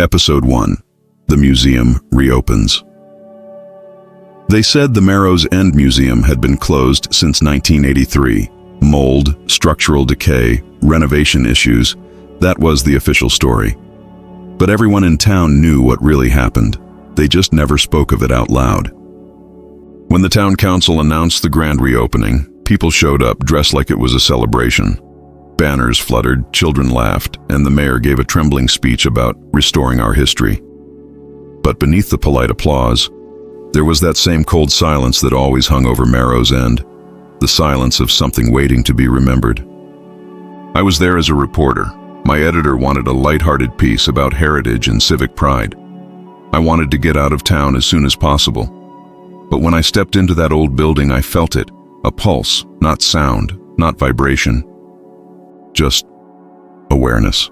Episode 1. The Museum Reopens. They said the Marrow's End Museum had been closed since 1983. Mold, structural decay, renovation issues, that was the official story. But everyone in town knew what really happened. They just never spoke of it out loud. When the town council announced the grand reopening, people showed up dressed like it was a celebration. Banners fluttered, children laughed, and the mayor gave a trembling speech about restoring our history. But beneath the polite applause, there was that same cold silence that always hung over Marrow's End, the silence of something waiting to be remembered. I was there as a reporter. My editor wanted a light-hearted piece about heritage and civic pride. I wanted to get out of town as soon as possible. But when I stepped into that old building, I felt it, a pulse, not sound, not vibration. Just awareness.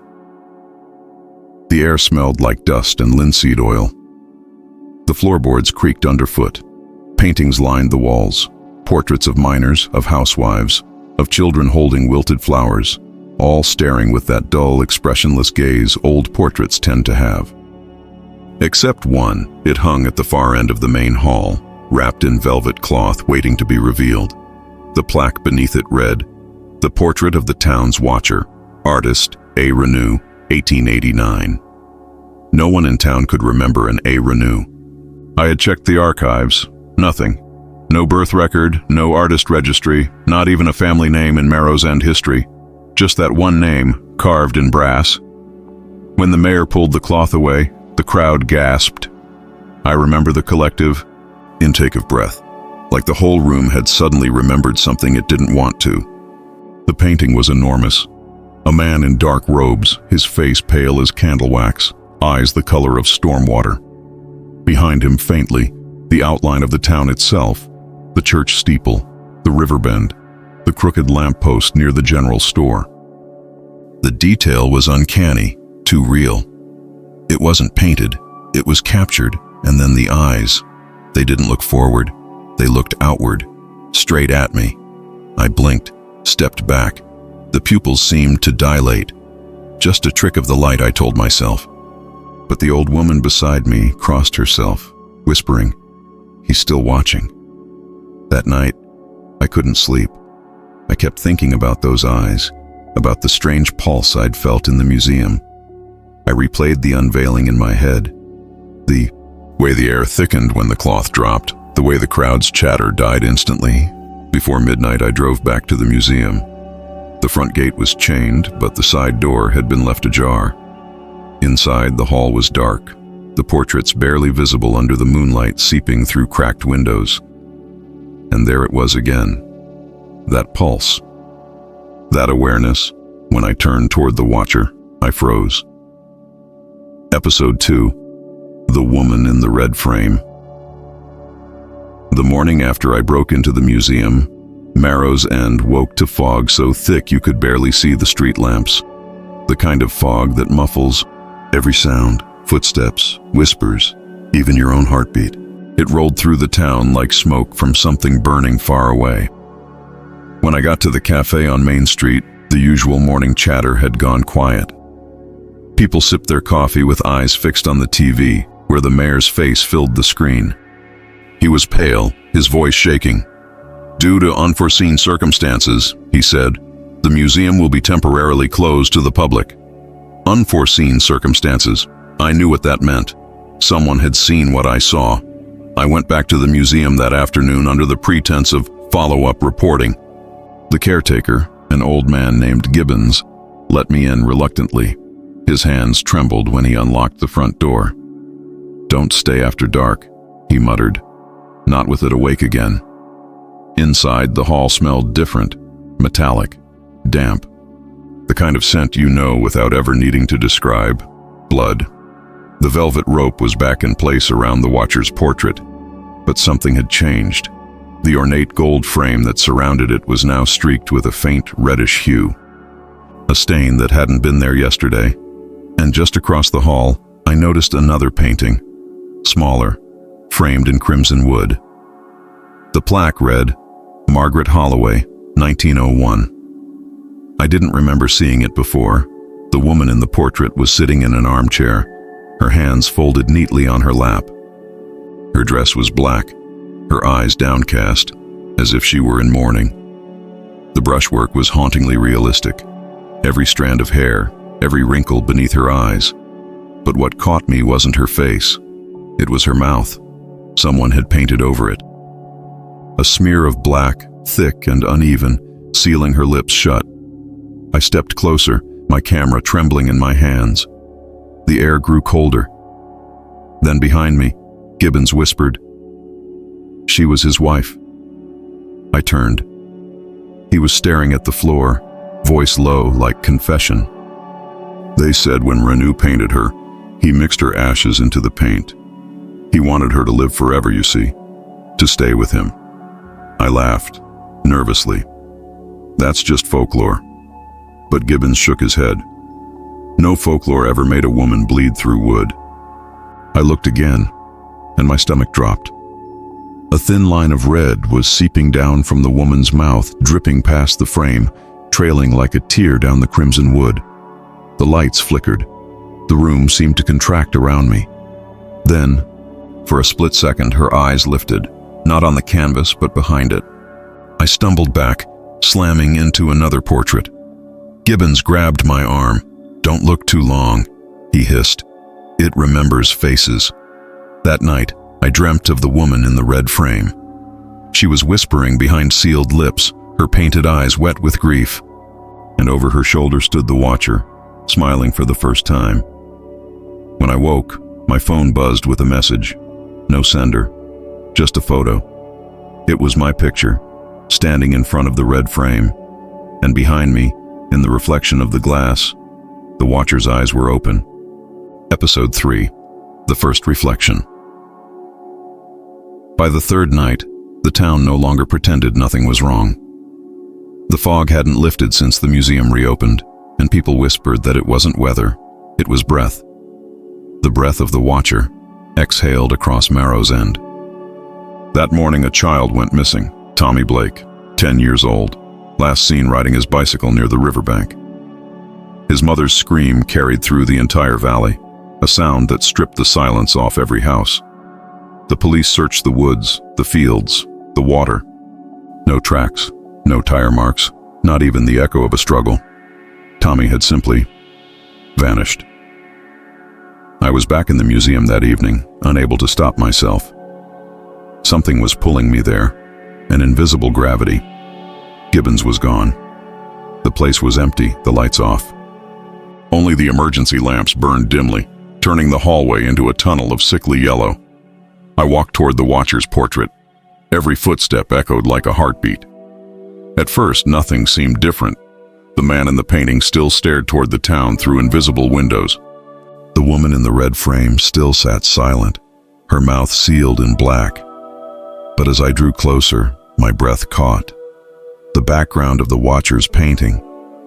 The air smelled like dust and linseed oil. The floorboards creaked underfoot. Paintings lined the walls. Portraits of miners, of housewives, of children holding wilted flowers, all staring with that dull, expressionless gaze old portraits tend to have. Except one, it hung at the far end of the main hall, wrapped in velvet cloth waiting to be revealed. The plaque beneath it read, "The Portrait of the Town's Watcher, Artist A. Renew, 1889. No one in town could remember an A. Renew. I had checked the archives. Nothing. No birth record, no artist registry, not even a family name in Marrow's End history. Just that one name, carved in brass. When the mayor pulled the cloth away, the crowd gasped. I remember the collective intake of breath, like the whole room had suddenly remembered something it didn't want to. The painting was enormous. A man in dark robes, his face pale as candle wax, eyes the color of storm water. Behind him, faintly, the outline of the town itself, the church steeple, the river bend, the crooked lamppost near the general store. The detail was uncanny, too real. It wasn't painted, it was captured, and then the eyes. They didn't look forward, they looked outward, straight at me. I blinked, stepped back. The pupils seemed to dilate. Just a trick of the light, I told myself. But the old woman beside me crossed herself, whispering, "He's still watching." That night, I couldn't sleep. I kept thinking about those eyes, about the strange pulse I'd felt in the museum. I replayed the unveiling in my head. The way the air thickened when the cloth dropped, the way the crowd's chatter died instantly. Before midnight, I drove back to the museum. The front gate was chained, but the side door had been left ajar. Inside, the hall was dark, the portraits barely visible under the moonlight seeping through cracked windows. And there it was again, that pulse, that awareness. When I turned toward the watcher, I froze. Episode 2. The Woman in the Red Frame. The morning after I broke into the museum, Marrow's End woke to fog so thick you could barely see the street lamps. The kind of fog that muffles every sound, footsteps, whispers, even your own heartbeat. It rolled through the town like smoke from something burning far away. When I got to the cafe on Main Street, the usual morning chatter had gone quiet. People sipped their coffee with eyes fixed on the TV, where the mayor's face filled the screen. He was pale, his voice shaking. "Due to unforeseen circumstances," he said, "the museum will be temporarily closed to the public." Unforeseen circumstances. I knew what that meant. Someone had seen what I saw. I went back to the museum that afternoon under the pretense of follow-up reporting. The caretaker, an old man named Gibbons, let me in reluctantly. His hands trembled when he unlocked the front door. "Don't stay after dark," he muttered, not with it awake again. Inside, the hall smelled different, metallic, damp. The kind of scent you know without ever needing to describe. Blood. The velvet rope was back in place around the watcher's portrait, but something had changed. The ornate gold frame that surrounded it was now streaked with a faint reddish hue, a stain that hadn't been there yesterday. And just across the hall, I noticed another painting, smaller, framed in crimson wood. The plaque read, "Margaret Holloway, 1901. I didn't remember seeing it before. The woman in the portrait was sitting in an armchair, her hands folded neatly on her lap. Her dress was black, her eyes downcast, as if she were in mourning. The brushwork was hauntingly realistic, every strand of hair, every wrinkle beneath her eyes. But what caught me wasn't her face. It was her mouth. Someone had painted over it. A smear of black, thick and uneven, sealing her lips shut. I stepped closer, my camera trembling in my hands. The air grew colder. Then behind me, Gibbons whispered. She was his wife. I turned. He was staring at the floor, voice low like confession. They said when Renew painted her, he mixed her ashes into the paint. He wanted her to live forever, you see, to stay with him. I laughed, nervously. That's just folklore. But Gibbons shook his head. No folklore ever made a woman bleed through wood. I looked again, and my stomach dropped. A thin line of red was seeping down from the woman's mouth, dripping past the frame, trailing like a tear down the crimson wood. The lights flickered. The room seemed to contract around me. Then, for a split second, her eyes lifted, not on the canvas, but behind it. I stumbled back, slamming into another portrait. Gibbons grabbed my arm. "Don't look too long," he hissed. "It remembers faces." That night, I dreamt of the woman in the red frame. She was whispering behind sealed lips, her painted eyes wet with grief. And over her shoulder stood the watcher, smiling for the first time. When I woke, my phone buzzed with a message. No sender, just a photo. It was my picture, standing in front of the red frame. And behind me, in the reflection of the glass, the watcher's eyes were open. Episode 3, The First Reflection. By the third night, the town no longer pretended nothing was wrong. The fog hadn't lifted since the museum reopened, and people whispered that it wasn't weather, it was breath. The breath of the watcher, exhaled across Marrow's End. That morning a child went missing, Tommy Blake, 10 years old, last seen riding his bicycle near the riverbank. His mother's scream carried through the entire valley, a sound that stripped the silence off every house. The police searched the woods, the fields, the water. No tracks, no tire marks, not even the echo of a struggle. Tommy had simply vanished. I was back in the museum that evening, unable to stop myself. Something was pulling me there, an invisible gravity. Gibbons was gone. The place was empty, the lights off. Only the emergency lamps burned dimly, turning the hallway into a tunnel of sickly yellow. I walked toward the watcher's portrait. Every footstep echoed like a heartbeat. At first, nothing seemed different. The man in the painting still stared toward the town through invisible windows. The woman in the red frame still sat silent, her mouth sealed in black. But as I drew closer, my breath caught. The background of the watcher's painting,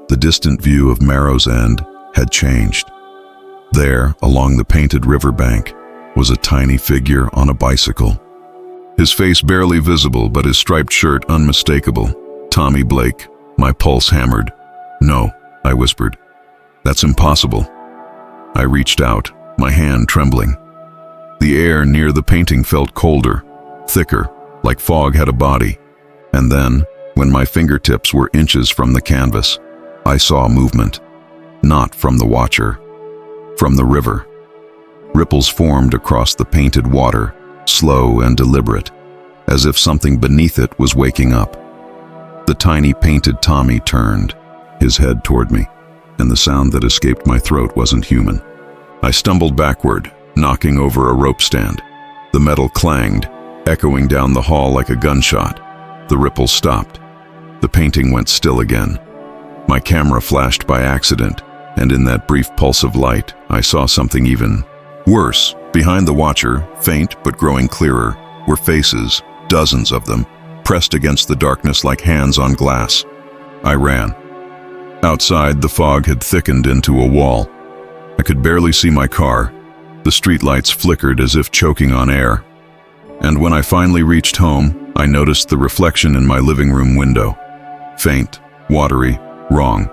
the distant view of Marrow's End, had changed. There, along the painted riverbank, was a tiny figure on a bicycle. His face barely visible, but his striped shirt unmistakable. Tommy Blake. My pulse hammered. "No," I whispered. "That's impossible." I reached out, my hand trembling. The air near the painting felt colder, thicker, like fog had a body. And then, when my fingertips were inches from the canvas, I saw movement. Not from the watcher, from the river. Ripples formed across the painted water, slow and deliberate, as if something beneath it was waking up. The tiny painted Tommy turned, his head toward me, and the sound that escaped my throat wasn't human. I stumbled backward, knocking over a rope stand. The metal clanged, echoing down the hall like a gunshot. The ripples stopped. The painting went still again. My camera flashed by accident, and in that brief pulse of light, I saw something even worse. Behind the watcher, faint but growing clearer, were faces, dozens of them, pressed against the darkness like hands on glass. I ran. Outside, the fog had thickened into a wall. I could barely see my car. The streetlights flickered as if choking on air. And when I finally reached home, I noticed the reflection in my living room window. Faint, watery, wrong.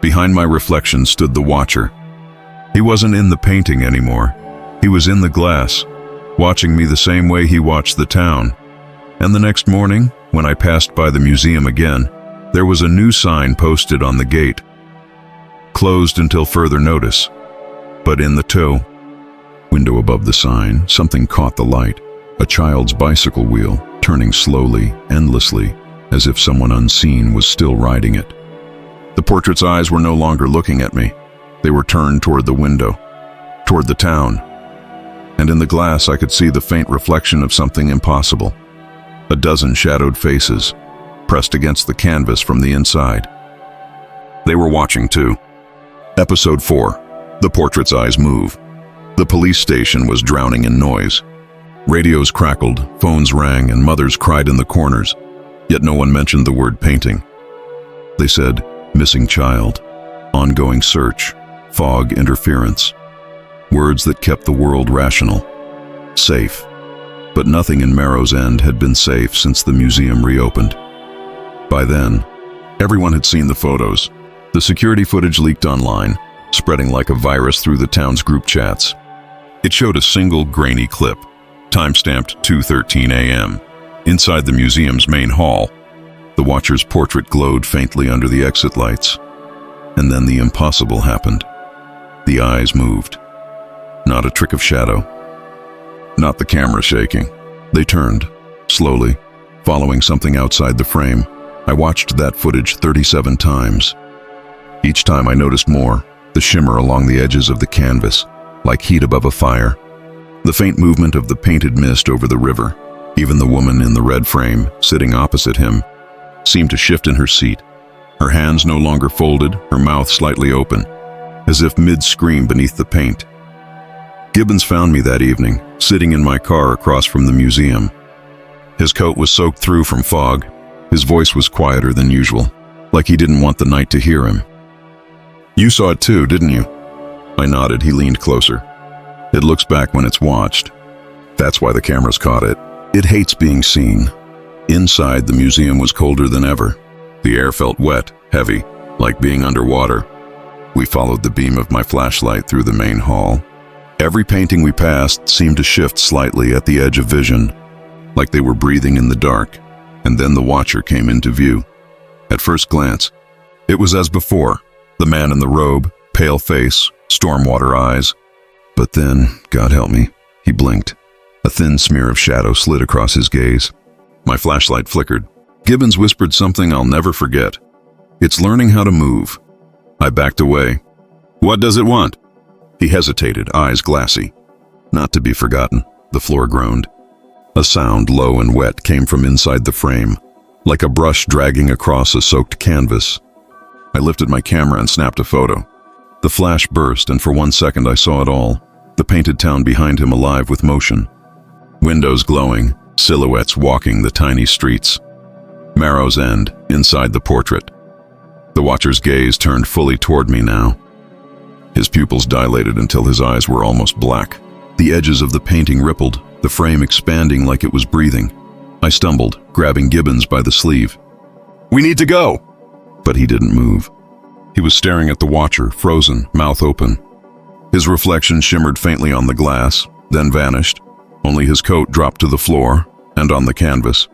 Behind my reflection stood the watcher. He wasn't in the painting anymore. He was in the glass, watching me the same way he watched the town. And the next morning, when I passed by the museum again, there was a new sign posted on the gate. Closed until further notice. But in the window above the sign, something caught the light. A child's bicycle wheel, turning slowly, endlessly, as if someone unseen was still riding it. The portrait's eyes were no longer looking at me. They were turned toward the window, toward the town. And in the glass I could see the faint reflection of something impossible. A dozen shadowed faces, pressed against the canvas from the inside. They were watching too. Episode 4. The portrait's eyes move. The police station was drowning in noise. Radios crackled, phones rang, and mothers cried in the corners. Yet no one mentioned the word painting. They said, missing child, ongoing search, fog interference. Words that kept the world rational. Safe. But nothing in Marrow's End had been safe since the museum reopened. By then, everyone had seen the photos. The security footage leaked online, spreading like a virus through the town's group chats. It showed a single grainy clip, time-stamped 2:13 a.m. Inside the museum's main hall, the watcher's portrait glowed faintly under the exit lights. And then the impossible happened. The eyes moved. Not a trick of shadow. Not the camera shaking. They turned, slowly, following something outside the frame. I watched that footage 37 times. Each time I noticed more, the shimmer along the edges of the canvas, like heat above a fire. The faint movement of the painted mist over the river. Even the woman in the red frame, sitting opposite him, seemed to shift in her seat. Her hands no longer folded, her mouth slightly open, as if mid-scream beneath the paint. Gibbons found me that evening, sitting in my car across from the museum. His coat was soaked through from fog. His voice was quieter than usual, like he didn't want the night to hear him. You saw it too, didn't you? I nodded. He leaned closer. It looks back when it's watched. That's why the cameras caught it. It hates being seen. Inside, the museum was colder than ever. The air felt wet, heavy, like being underwater. We followed the beam of my flashlight through the main hall. Every painting we passed seemed to shift slightly at the edge of vision, like they were breathing in the dark, and then the watcher came into view. At first glance, it was as before, the man in the robe, pale face, stormwater eyes. But then, God help me, he blinked. A thin smear of shadow slid across his gaze. My flashlight flickered. Gibbons whispered something I'll never forget. It's learning how to move. I backed away. What does it want? He hesitated, eyes glassy. Not to be forgotten, the floor groaned. A sound, low and wet, came from inside the frame, like a brush dragging across a soaked canvas. I lifted my camera and snapped a photo. The flash burst, and for 1 second I saw it all, the painted town behind him alive with motion. Windows glowing, silhouettes walking the tiny streets. Marrow's End, inside the portrait. The watcher's gaze turned fully toward me now. His pupils dilated until his eyes were almost black. The edges of the painting rippled, the frame expanding like it was breathing. I stumbled, grabbing Gibbons by the sleeve. We need to go! But he didn't move. He was staring at the watcher, frozen, mouth open. His reflection shimmered faintly on the glass, then vanished. Only his coat dropped to the floor, and on the canvas,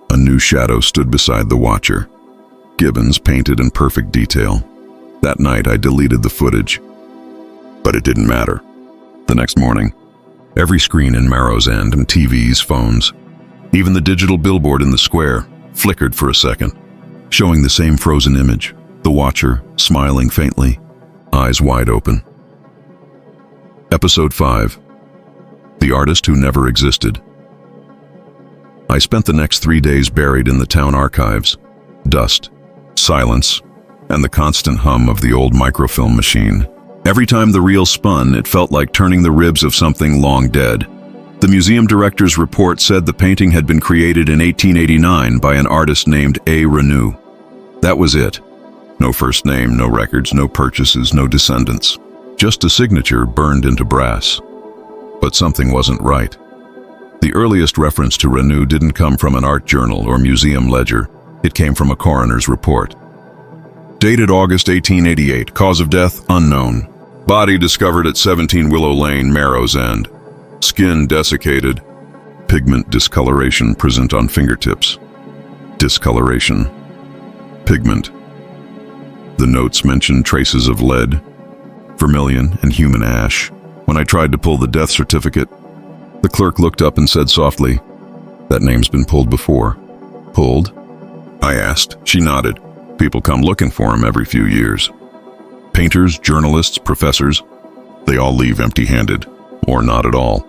a new shadow stood beside the watcher. Gibbons painted in perfect detail. That night I deleted the footage. But it didn't matter. The next morning, every screen in Marrow's End, and TVs, phones, even the digital billboard in the square, flickered for a second, showing the same frozen image, the watcher smiling faintly, eyes wide open. Episode 5. The Artist Who Never Existed. I spent the next 3 days buried in the town archives. Dust, silence, and the constant hum of the old microfilm machine. Every time the reel spun, it felt like turning the ribs of something long dead. The museum director's report said the painting had been created in 1889 by an artist named A. Renew. That was it. No first name, no records, no purchases, no descendants. Just a signature burned into brass. But something wasn't right. The earliest reference to Renew didn't come from an art journal or museum ledger. It came from a coroner's report. Dated August 1888, cause of death unknown. Body discovered at 17 Willow Lane, Marrow's End. Skin desiccated. Pigment discoloration present on fingertips. Discoloration. Pigment. The notes mentioned traces of lead, vermilion, and human ash. When I tried to pull the death certificate, the clerk looked up and said softly, "That name's been pulled before." "Pulled?" I asked. She nodded. "People come looking for him every few years. Painters, journalists, professors, they all leave empty-handed, or not at all."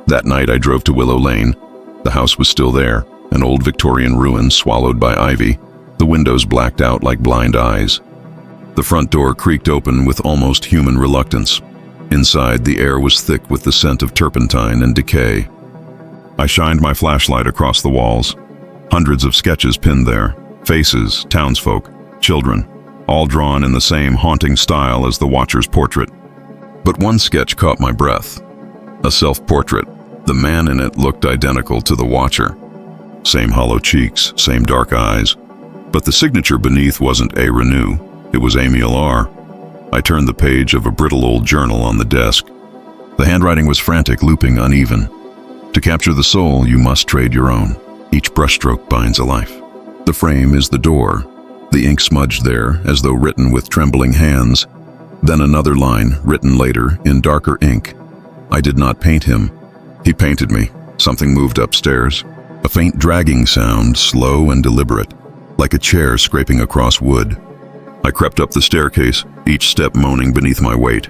That night I drove to Willow Lane. The house was still there, an old Victorian ruin swallowed by ivy, the windows blacked out like blind eyes. The front door creaked open with almost human reluctance. Inside, the air was thick with the scent of turpentine and decay. I shined my flashlight across the walls. Hundreds of sketches pinned there, faces, townsfolk, children, all drawn in the same haunting style as the watcher's portrait. But one sketch caught my breath. A self-portrait. The man in it looked identical to the watcher. Same hollow cheeks, same dark eyes. But the signature beneath wasn't A. Renew, it was Amiel R. I turned the page of a brittle old journal on the desk. The handwriting was frantic, looping, uneven. To capture the soul, you must trade your own. Each brushstroke binds a life. The frame is the door, the ink smudged there as though written with trembling hands. Then another line, written later in darker ink. I did not paint him. He painted me. Something moved upstairs. A faint dragging sound, slow and deliberate, like a chair scraping across wood. I crept up the staircase, each step moaning beneath my weight.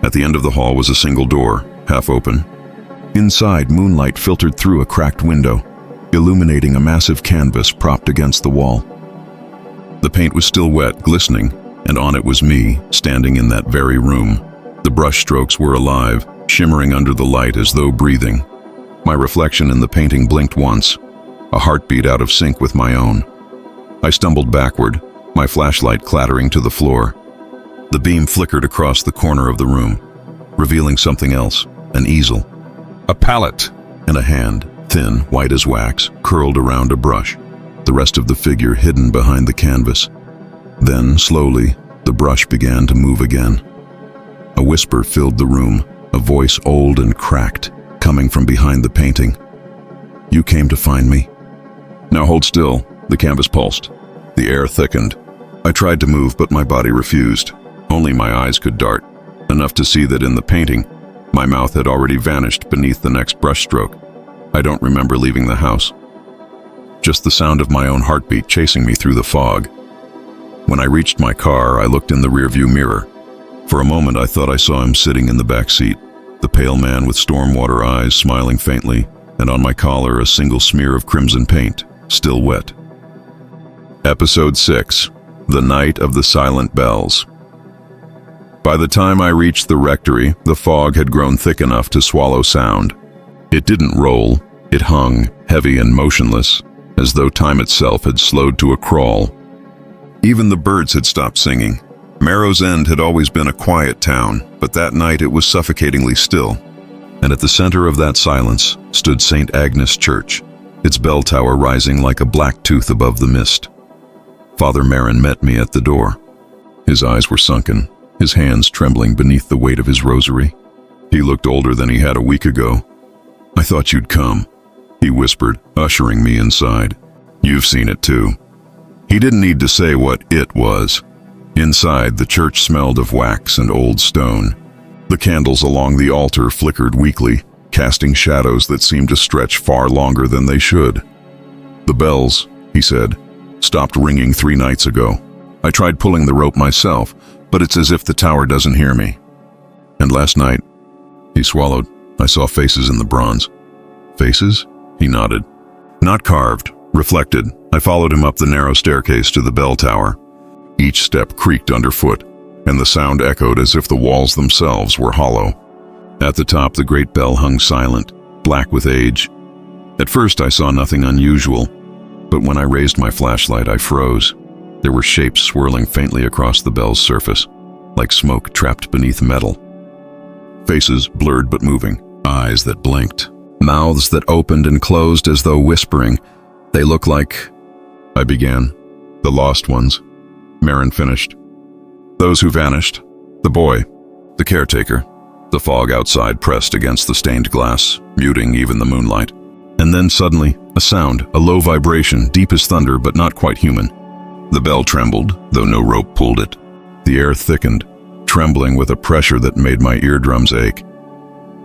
At the end of the hall was a single door, half open. Inside, moonlight filtered through a cracked window, illuminating a massive canvas propped against the wall. The paint was still wet, glistening, and on it was me, standing in that very room. The brushstrokes were alive, shimmering under the light as though breathing. My reflection in the painting blinked once, a heartbeat out of sync with my own. I stumbled backward, my flashlight clattering to the floor. The beam flickered across the corner of the room, revealing something else, an easel, a palette, and a hand, thin, white as wax, curled around a brush, the rest of the figure hidden behind the canvas. Then, slowly, the brush began to move again. A whisper filled the room, a voice old and cracked, coming from behind the painting. "You came to find me?" "Now hold still." The canvas pulsed. The air thickened. I tried to move, but my body refused. Only my eyes could dart, enough to see that in the painting, my mouth had already vanished beneath the next brushstroke. I don't remember leaving the house. Just the sound of my own heartbeat chasing me through the fog. When I reached my car, I looked in the rearview mirror. For a moment, I thought I saw him sitting in the back seat, the pale man with stormwater eyes smiling faintly, and on my collar a single smear of crimson paint, still wet. Episode 6. The Night of the Silent Bells. By the time I reached the rectory, the fog had grown thick enough to swallow sound. It didn't roll, it hung, heavy and motionless, as though time itself had slowed to a crawl. Even the birds had stopped singing. Marrow's End had always been a quiet town, but that night it was suffocatingly still. And at the center of that silence stood St. Agnes Church, its bell tower rising like a black tooth above the mist. Father Marin met me at the door. His eyes were sunken, his hands trembling beneath the weight of his rosary. He looked older than he had a week ago. "I thought you'd come," he whispered, ushering me inside. "You've seen it too." He didn't need to say what it was. Inside, the church smelled of wax and old stone. The candles along the altar flickered weakly, casting shadows that seemed to stretch far longer than they should. "The bells," he said, "stopped ringing 3 nights ago. I tried pulling the rope myself, but it's as if the tower doesn't hear me. And last night," he swallowed, "I saw faces in the bronze." "Faces?" He nodded. "Not carved, reflected." I followed him up the narrow staircase to the bell tower. Each step creaked underfoot, and the sound echoed as if the walls themselves were hollow. At the top, the great bell hung silent, black with age. At first, I saw nothing unusual, but when I raised my flashlight, I froze. There were shapes swirling faintly across the bell's surface, like smoke trapped beneath metal. Faces blurred but moving, eyes that blinked, mouths that opened and closed as though whispering. "They look like—" I began. "The lost ones," Marin finished. "Those who vanished. The boy." The caretaker. The fog outside pressed against the stained glass, muting even the moonlight. And then suddenly, a sound, a low vibration, deep as thunder but not quite human. The bell trembled, though no rope pulled it. The air thickened, trembling with a pressure that made my eardrums ache.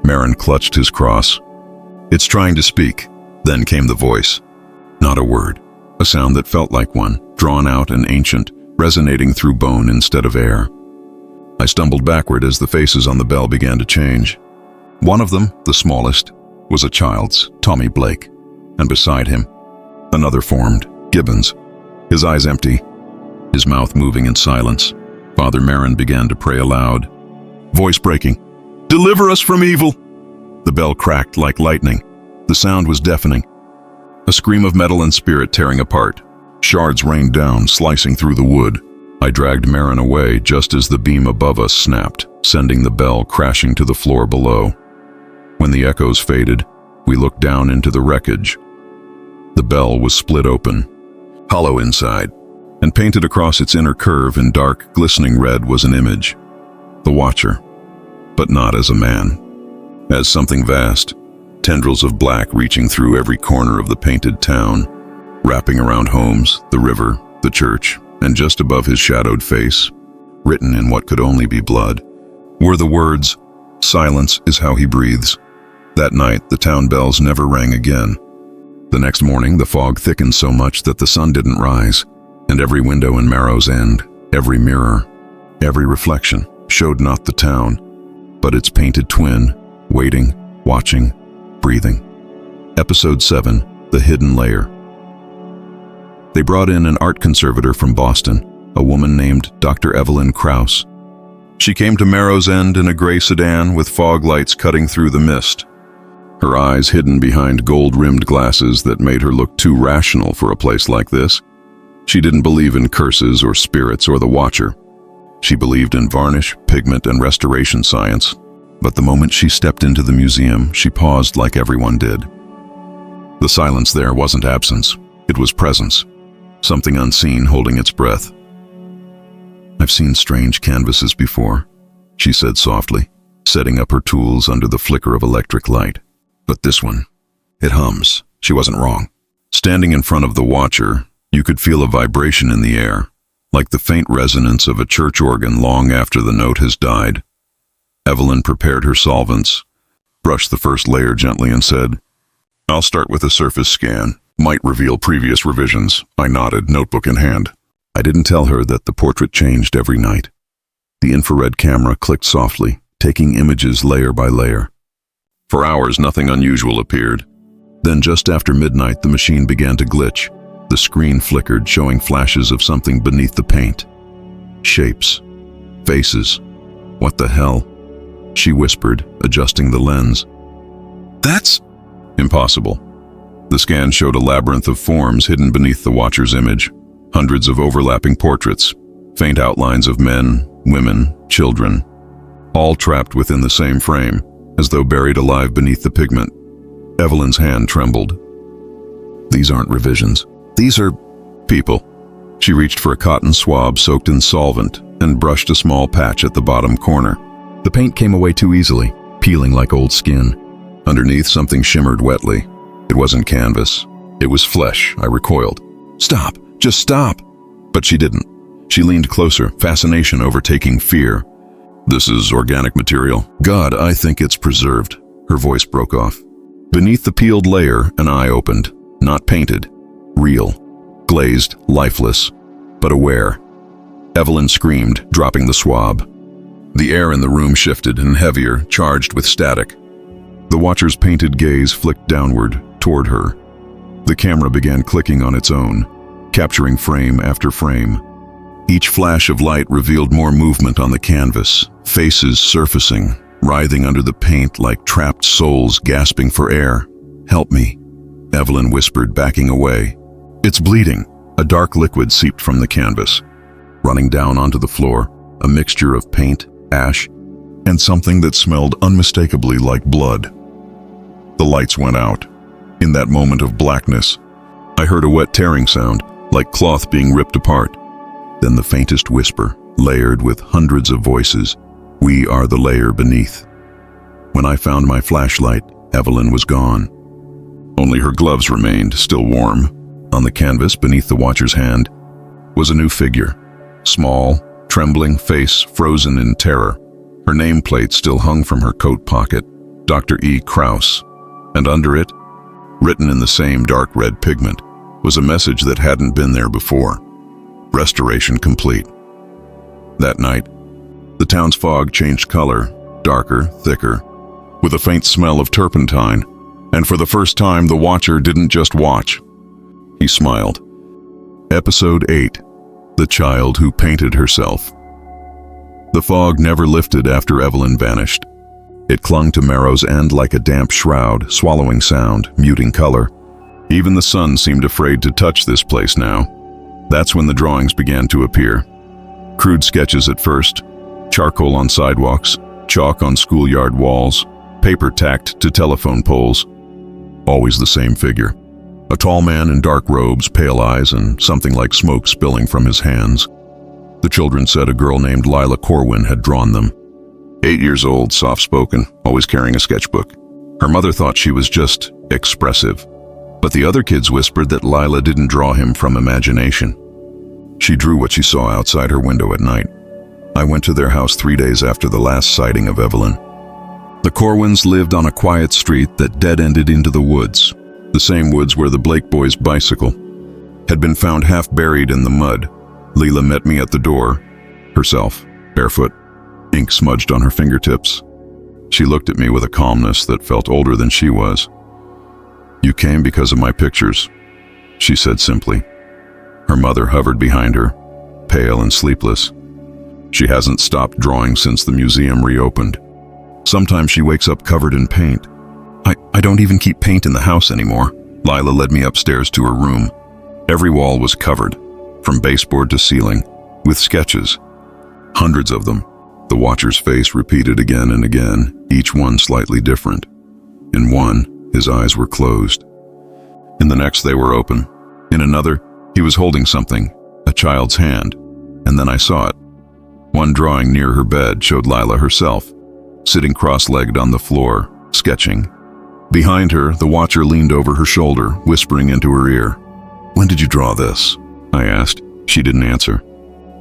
Marin clutched his cross. "It's trying to speak." Then came the voice. Not a word. A sound that felt like one, drawn out and ancient, resonating through bone instead of air. I stumbled backward as the faces on the bell began to change. One of them, the smallest, was a child's, Tommy Blake, and beside him, another formed, Gibbons, his eyes empty, his mouth moving in silence. Father Marin began to pray aloud, voice breaking, "Deliver us from evil!" The bell cracked like lightning. The sound was deafening. A scream of metal and spirit tearing apart. Shards rained down, slicing through the wood. I dragged Marin away just as the beam above us snapped, sending the bell crashing to the floor below. When the echoes faded, we looked down into the wreckage. The bell was split open, hollow inside, and painted across its inner curve in dark, glistening red was an image. The Watcher, but not as a man. As something vast, tendrils of black reaching through every corner of the painted town, wrapping around homes, the river, the church, and just above his shadowed face, written in what could only be blood, were the words, "Silence is how he breathes." That night, the town bells never rang again. The next morning, the fog thickened so much that the sun didn't rise, and every window in Marrow's End, every mirror, every reflection, showed not the town, but its painted twin, waiting, watching, breathing. Episode 7, The Hidden Layer. They brought in an art conservator from Boston, a woman named Dr. Evelyn Krause. She came to Marrow's End in a gray sedan with fog lights cutting through the mist. Her eyes hidden behind gold-rimmed glasses that made her look too rational for a place like this. She didn't believe in curses or spirits or the Watcher. She believed in varnish, pigment, and restoration science. But the moment she stepped into the museum, she paused like everyone did. The silence there wasn't absence, it was presence. Something unseen holding its breath. "I've seen strange canvases before," she said softly, setting up her tools under the flicker of electric light. "But this one, it hums." She wasn't wrong. Standing in front of the Watcher, you could feel a vibration in the air, like the faint resonance of a church organ long after the note has died. Evelyn prepared her solvents, brushed the first layer gently and said, "I'll start with a surface scan. Might reveal previous revisions." I nodded, notebook in hand. I didn't tell her that the portrait changed every night. The infrared camera clicked softly, taking images layer by layer. For hours, nothing unusual appeared. Then just after midnight, the machine began to glitch. The screen flickered, showing flashes of something beneath the paint. Shapes. Faces. "What the hell?" she whispered, adjusting the lens. "That's impossible." The scan showed a labyrinth of forms hidden beneath the Watcher's image. Hundreds of overlapping portraits, faint outlines of men, women, children, all trapped within the same frame, as though buried alive beneath the pigment. Evelyn's hand trembled. "These aren't revisions. These are people." She reached for a cotton swab soaked in solvent and brushed a small patch at the bottom corner. The paint came away too easily, peeling like old skin. Underneath, something shimmered wetly. It wasn't canvas. It was flesh. I recoiled. "Stop! Just stop!" But she didn't. She leaned closer, fascination overtaking fear. "This is organic material. God, I think it's preserved." Her voice broke off. Beneath the peeled layer, an eye opened. Not painted. Real. Glazed, lifeless, but aware. Evelyn screamed, dropping the swab. The air in the room shifted and heavier, charged with static. The Watcher's painted gaze flicked downward, toward her. The camera began clicking on its own, capturing frame after frame. Each flash of light revealed more movement on the canvas, faces surfacing, writhing under the paint like trapped souls gasping for air. "Help me," Evelyn whispered, backing away. "It's bleeding." A dark liquid seeped from the canvas, running down onto the floor, a mixture of paint, ash, and something that smelled unmistakably like blood. The lights went out. In that moment of blackness, I heard a wet tearing sound, like cloth being ripped apart. Then the faintest whisper, layered with hundreds of voices. We are the layer beneath. When I found my flashlight, Evelyn was gone. Only her gloves remained, still warm. On the canvas, beneath the watcher's hand, was a new figure. Small, trembling face frozen in terror. Her nameplate still hung from her coat pocket, Dr. E. Krauss, and under it, written in the same dark red pigment, was a message that hadn't been there before. Restoration complete. That night, the town's fog changed color, darker, thicker, with a faint smell of turpentine, and for the first time the watcher didn't just watch. He smiled. Episode 8. The Child Who Painted Herself. The fog never lifted after Evelyn vanished. It clung to Marrow's end like a damp shroud, swallowing sound, muting color. Even the sun seemed afraid to touch this place now. That's when the drawings began to appear. Crude sketches at first, charcoal on sidewalks, chalk on schoolyard walls, paper tacked to telephone poles. Always the same figure. A tall man in dark robes, pale eyes, and something like smoke spilling from his hands. The children said a girl named Lila Corwin had drawn them. 8 years old, soft-spoken, always carrying a sketchbook. Her mother thought she was just expressive, but the other kids whispered that Lila didn't draw him from imagination. She drew what she saw outside her window at night. I went to their house 3 days after the last sighting of Evelyn. The Corwins lived on a quiet street that dead-ended into the woods, the same woods where the Blake boys' bicycle had been found half buried in the mud. Lila met me at the door, herself, barefoot, ink smudged on her fingertips. She looked at me with a calmness that felt older than she was. "You came because of my pictures," she said simply. Her mother hovered behind her, pale and sleepless. She hasn't stopped drawing since the museum reopened. Sometimes she wakes up covered in paint. I don't even keep paint in the house anymore." Lila led me upstairs to her room. Every wall was covered, from baseboard to ceiling, with sketches. Hundreds of them. The watcher's face repeated again and again, each one slightly different. In one, his eyes were closed. In the next, they were open. In another, he was holding something, a child's hand, and then I saw it. One drawing near her bed showed Lila herself, sitting cross-legged on the floor, sketching. Behind her, the watcher leaned over her shoulder, whispering into her ear. "When did you draw this?" I asked. She didn't answer.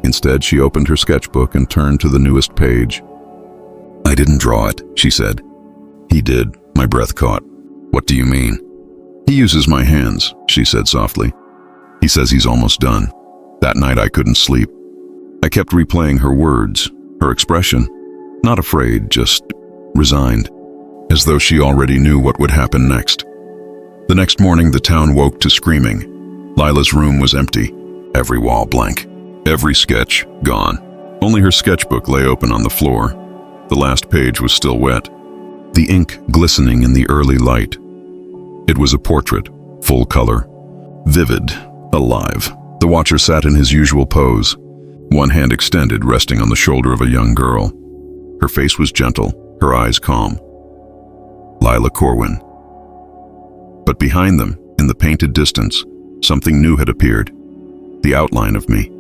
Instead, she opened her sketchbook and turned to the newest page. "I didn't draw it," she said. "He did," my breath caught. "What do you mean?" "He uses my hands," she said softly. "He says he's almost done." That night I couldn't sleep. I kept replaying her words, her expression. Not afraid, just resigned, as though she already knew what would happen next. The next morning, the town woke to screaming. Lila's room was empty, every wall blank, every sketch gone. Only her sketchbook lay open on the floor. The last page was still wet, the ink glistening in the early light. It was a portrait, full color, vivid, alive. The watcher sat in his usual pose, one hand extended, resting on the shoulder of a young girl. Her face was gentle, her eyes calm. Lila Corwin. But behind them, in the painted distance, something new had appeared. The outline of me.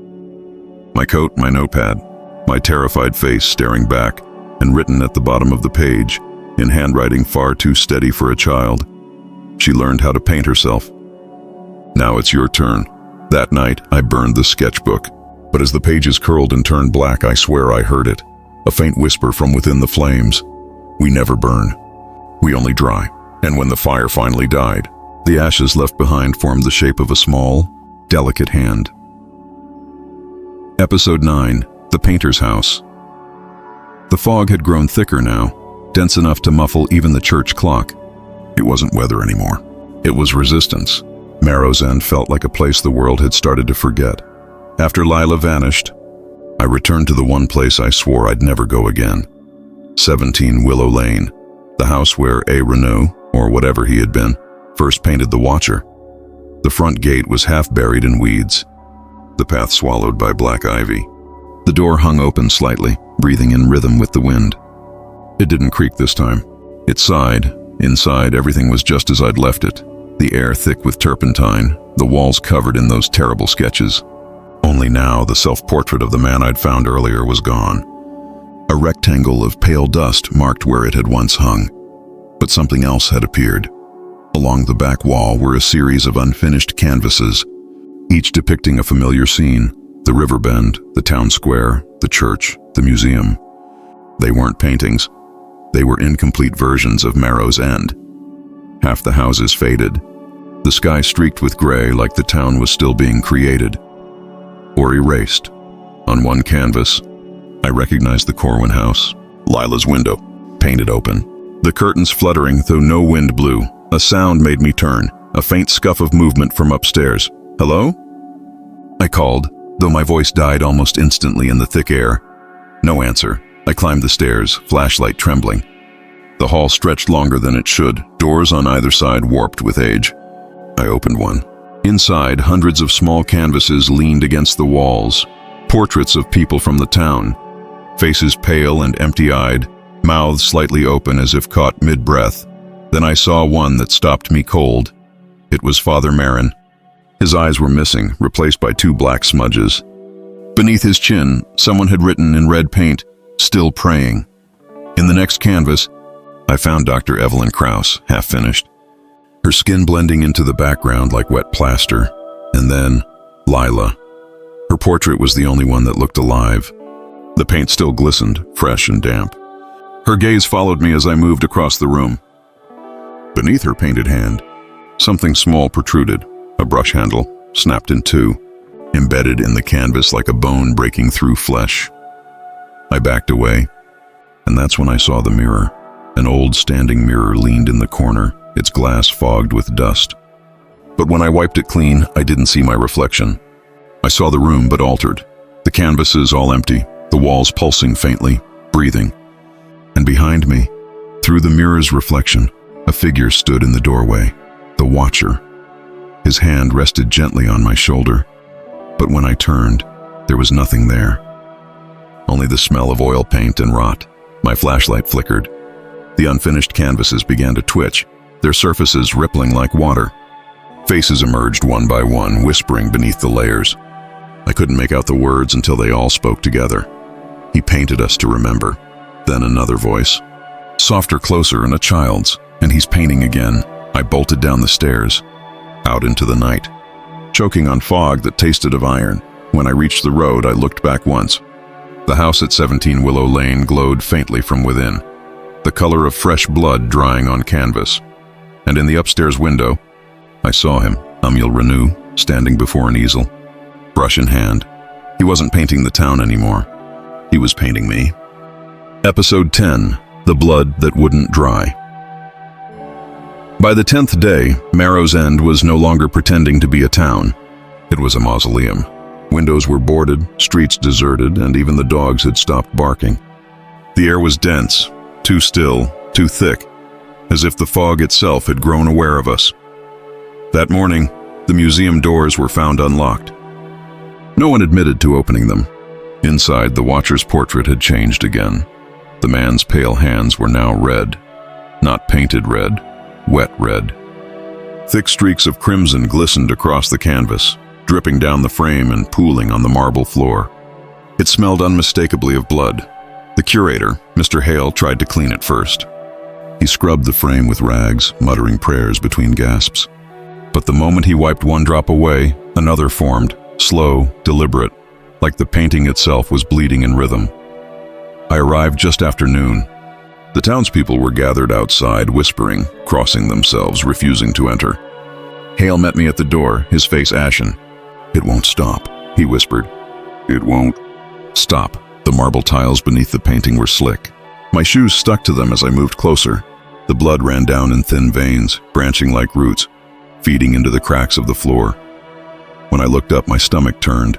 My coat, my notepad, my terrified face staring back, and written at the bottom of the page, in handwriting far too steady for a child. She learned how to paint herself. "Now it's your turn." That night, I burned the sketchbook. But as the pages curled and turned black, I swear I heard it. A faint whisper from within the flames. "We never burn. We only dry." And when the fire finally died, the ashes left behind formed the shape of a small, delicate hand. Episode 9. The Painter's House. The fog had grown thicker now, dense enough to muffle even the church clock. It wasn't weather anymore. It was resistance. Marrow's End felt like a place the world had started to forget. After Lila vanished, I returned to the one place I swore I'd never go again. 17 Willow Lane, the house where A. Renault, or whatever he had been, first painted the Watcher. The front gate was half buried in weeds, the path swallowed by black ivy. The door hung open slightly, breathing in rhythm with the wind. It didn't creak this time. It sighed. Inside, everything was just as I'd left it. The air thick with turpentine, the walls covered in those terrible sketches. Only now, the self-portrait of the man I'd found earlier was gone. A rectangle of pale dust marked where it had once hung. But something else had appeared. Along the back wall were a series of unfinished canvases, each depicting a familiar scene: the river bend, the town square, the church, the museum. They weren't paintings. They were incomplete versions of Marrow's End. Half the houses faded. The sky streaked with gray, like the town was still being created or erased. On one canvas, I recognized the Corwin house, Lila's window, painted open. The curtains fluttering, though no wind blew. A sound made me turn, a faint scuff of movement from upstairs. "Hello?" I called, though my voice died almost instantly in the thick air. No answer. I climbed the stairs, flashlight trembling. The hall stretched longer than it should, doors on either side warped with age. I opened one. Inside, hundreds of small canvases leaned against the walls, portraits of people from the town, faces pale and empty-eyed, mouths slightly open as if caught mid-breath. Then I saw one that stopped me cold. It was Father Marin. His eyes were missing, replaced by 2 black smudges. Beneath his chin, someone had written in red paint, "Still praying." In the next canvas, I found Dr. Evelyn Krauss, half-finished, her skin blending into the background like wet plaster. And then, Lila. Her portrait was the only one that looked alive. The paint still glistened, fresh and damp. Her gaze followed me as I moved across the room. Beneath her painted hand, something small protruded, a brush handle, snapped in 2, embedded in the canvas like a bone breaking through flesh. I backed away, and that's when I saw the mirror. An old standing mirror leaned in the corner, its glass fogged with dust. But when I wiped it clean, I didn't see my reflection. I saw the room, but altered. The canvases all empty, the walls pulsing faintly, breathing. And behind me, through the mirror's reflection, a figure stood in the doorway, the Watcher. His hand rested gently on my shoulder, but when I turned, there was nothing there. Only the smell of oil paint and rot. My flashlight flickered. The unfinished canvases began to twitch, their surfaces rippling like water. Faces emerged one by one, whispering beneath the layers. I couldn't make out the words until they all spoke together. "He painted us to remember." Then another voice, softer, closer, and a child's. "And he's painting again." I bolted down the stairs, out into the night, choking on fog that tasted of iron. When I reached the road, I looked back once. The house at 17 Willow Lane glowed faintly from within, the color of fresh blood drying on canvas. And in the upstairs window, I saw him, Amiel Renew, standing before an easel, brush in hand. He wasn't painting the town anymore. He was painting me. Episode 10, The Blood That Wouldn't Dry. By the 10th day, Marrow's End was no longer pretending to be a town. It was a mausoleum. Windows were boarded, streets deserted, and even the dogs had stopped barking. The air was dense, too still, too thick, as if the fog itself had grown aware of us. That morning, the museum doors were found unlocked. No one admitted to opening them. Inside, the Watcher's portrait had changed again. The man's pale hands were now red. Not painted red, wet red. Thick streaks of crimson glistened across the canvas, dripping down the frame and pooling on the marble floor. It smelled unmistakably of blood. The curator, Mr. Hale, tried to clean it first. He scrubbed the frame with rags, muttering prayers between gasps. But the moment he wiped one drop away, another formed, slow, deliberate, like the painting itself was bleeding in rhythm. I arrived just after noon. The townspeople were gathered outside, whispering, crossing themselves, refusing to enter. Hale met me at the door, his face ashen. "It won't stop," he whispered. "It won't stop." The marble tiles beneath the painting were slick. My shoes stuck to them as I moved closer. The blood ran down in thin veins, branching like roots, feeding into the cracks of the floor. When I looked up, my stomach turned.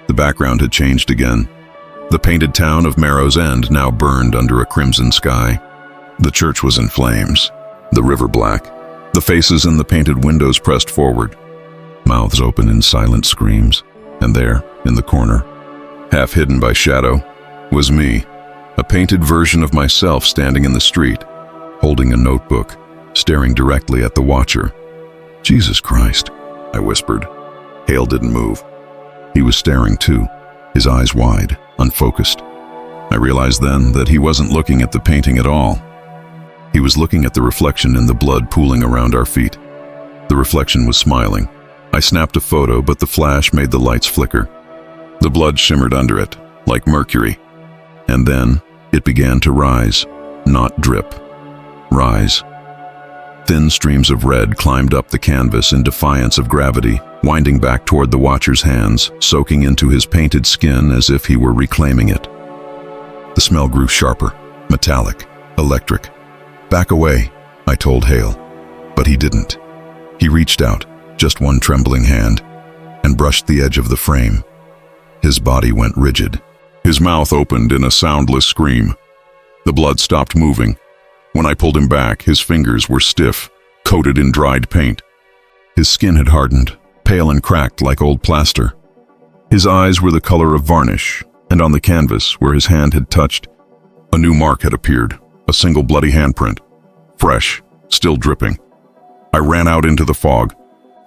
The background had changed again. The painted town of Marrow's End now burned under a crimson sky. The church was in flames, the river black, the faces in the painted windows pressed forward, mouths open in silent screams. And there, in the corner, half hidden by shadow, was me, a painted version of myself standing in the street, holding a notebook, staring directly at the Watcher. "Jesus Christ," I whispered. Hale didn't move. He was staring too, his eyes wide, unfocused. I realized then that he wasn't looking at the painting at all. He was looking at the reflection in the blood pooling around our feet. The reflection was smiling. I snapped a photo, but the flash made the lights flicker. The blood shimmered under it, like mercury. And then it began to rise, not drip. Rise. Thin streams of red climbed up the canvas in defiance of gravity, winding back toward the watcher's hands, soaking into his painted skin as if he were reclaiming it. The smell grew sharper, metallic, electric. "Back away," I told Hale. But he didn't. He reached out, just one trembling hand, and brushed the edge of the frame. His body went rigid. His mouth opened in a soundless scream. The blood stopped moving. When I pulled him back, his fingers were stiff, coated in dried paint. His skin had hardened, pale and cracked like old plaster. His eyes were the color of varnish, and on the canvas, where his hand had touched, a new mark had appeared, a single bloody handprint, fresh, still dripping. I ran out into the fog,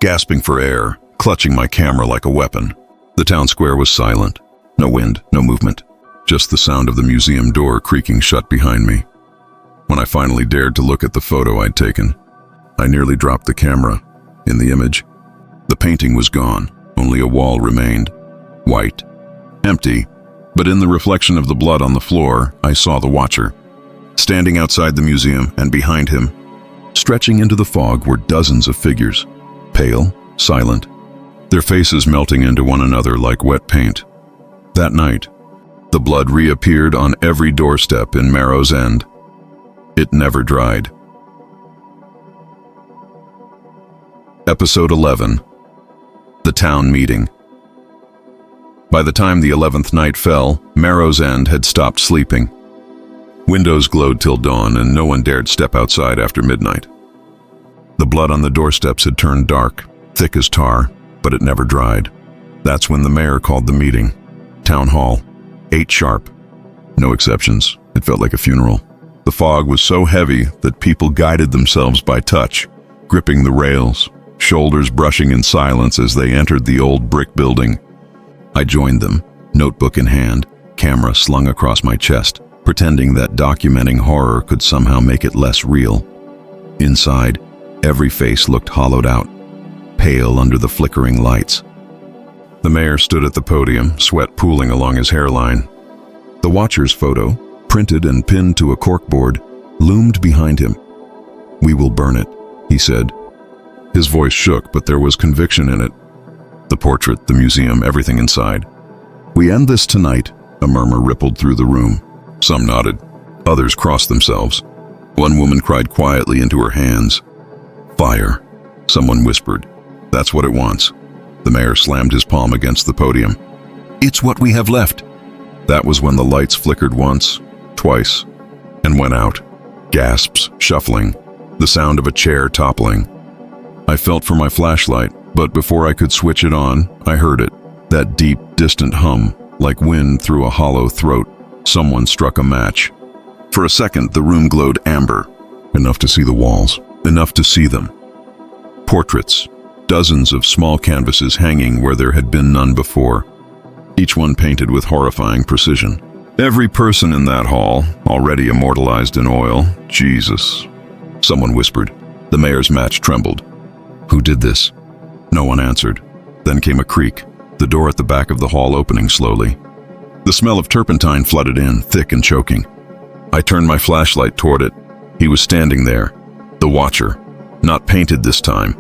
gasping for air, clutching my camera like a weapon. The town square was silent. No wind, no movement, just the sound of the museum door creaking shut behind me. When I finally dared to look at the photo I'd taken, I nearly dropped the camera. In the image, the painting was gone, only a wall remained. White, empty, but in the reflection of the blood on the floor, I saw the watcher. Standing outside the museum, and behind him, stretching into the fog, were dozens of figures, pale, silent, their faces melting into one another like wet paint. That night, the blood reappeared on every doorstep in Marrow's End. It never dried. Episode 11. The Town Meeting. By the time the 11th night fell, Marrow's End had stopped sleeping. Windows glowed till dawn, and no one dared step outside after midnight. The blood on the doorsteps had turned dark, thick as tar, but it never dried. That's when the mayor called the meeting. Town Hall, 8 sharp. No exceptions. It felt like a funeral. The fog was so heavy that people guided themselves by touch, gripping the rails, shoulders brushing in silence as they entered the old brick building. I joined them, notebook in hand, camera slung across my chest, pretending that documenting horror could somehow make it less real. Inside, every face looked hollowed out, pale under the flickering lights. The mayor stood at the podium, sweat pooling along his hairline. The watcher's photo, printed and pinned to a corkboard, loomed behind him. "We will burn it," he said. His voice shook, but there was conviction in it. The portrait, the museum, everything inside. "We end this tonight," a murmur rippled through the room. Some nodded. Others crossed themselves. One woman cried quietly into her hands. "Fire," someone whispered. "That's what it wants." The mayor slammed his palm against the podium. "It's what we have left." That was when the lights flickered once, twice, and went out. Gasps, shuffling, the sound of a chair toppling. I felt for my flashlight, but before I could switch it on, I heard it. That deep, distant hum, like wind through a hollow throat. Someone struck a match. For a second, the room glowed amber. Enough to see the walls, enough to see them. Portraits, dozens of small canvases hanging where there had been none before. Each one painted with horrifying precision. Every person in that hall, already immortalized in oil. Jesus. Someone whispered. The mayor's match trembled. "Who did this?" No one answered. Then came a creak, the door at the back of the hall opening slowly. The smell of turpentine flooded in, thick and choking. I turned my flashlight toward it. He was standing there, the watcher, not painted this time.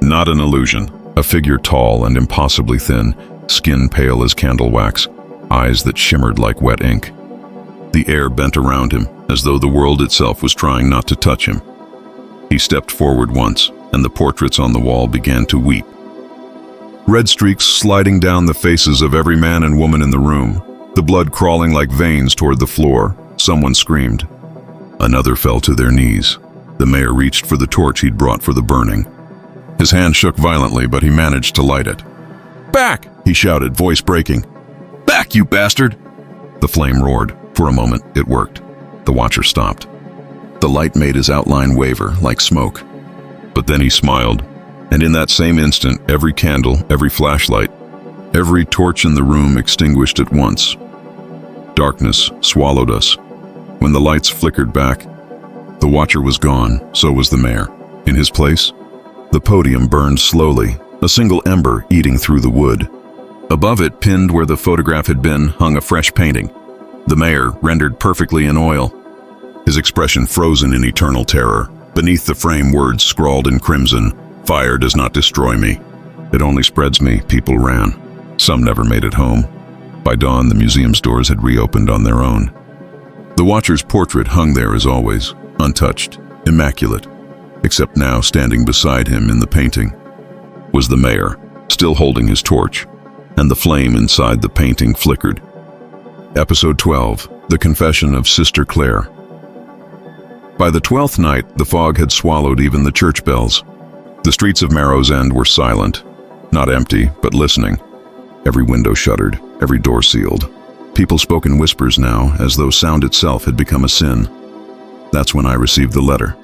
Not an illusion, a figure tall and impossibly thin, skin pale as candle wax, eyes that shimmered like wet ink. The air bent around him, as though the world itself was trying not to touch him. He stepped forward once, and the portraits on the wall began to weep. Red streaks sliding down the faces of every man and woman in the room, the blood crawling like veins toward the floor. Someone screamed. Another fell to their knees. The mayor reached for the torch he'd brought for the burning. His hand shook violently, but he managed to light it. "Back!" he shouted, voice breaking. "Back, you bastard!" The flame roared. For a moment, it worked. The watcher stopped. The light made his outline waver, like smoke. But then he smiled, and in that same instant, every candle, every flashlight, every torch in the room extinguished at once. Darkness swallowed us. When the lights flickered back, the watcher was gone, so was the mayor. In his place, the podium burned slowly, a single ember eating through the wood. Above it, pinned where the photograph had been, hung a fresh painting. The mayor, rendered perfectly in oil, his expression frozen in eternal terror. Beneath the frame, words scrawled in crimson, "Fire does not destroy me. It only spreads me." People ran. Some never made it home. By dawn, the museum's doors had reopened on their own. The watcher's portrait hung there as always, untouched, immaculate, except now standing beside him in the painting was the mayor, still holding his torch, and the flame inside the painting flickered. Episode 12, The Confession of Sister Claire. By the 12th night, the fog had swallowed even the church bells. The streets of Marrow's End were silent, not empty, but listening. Every window shuttered, every door sealed. People spoke in whispers now, as though sound itself had become a sin. That's when I received the letter.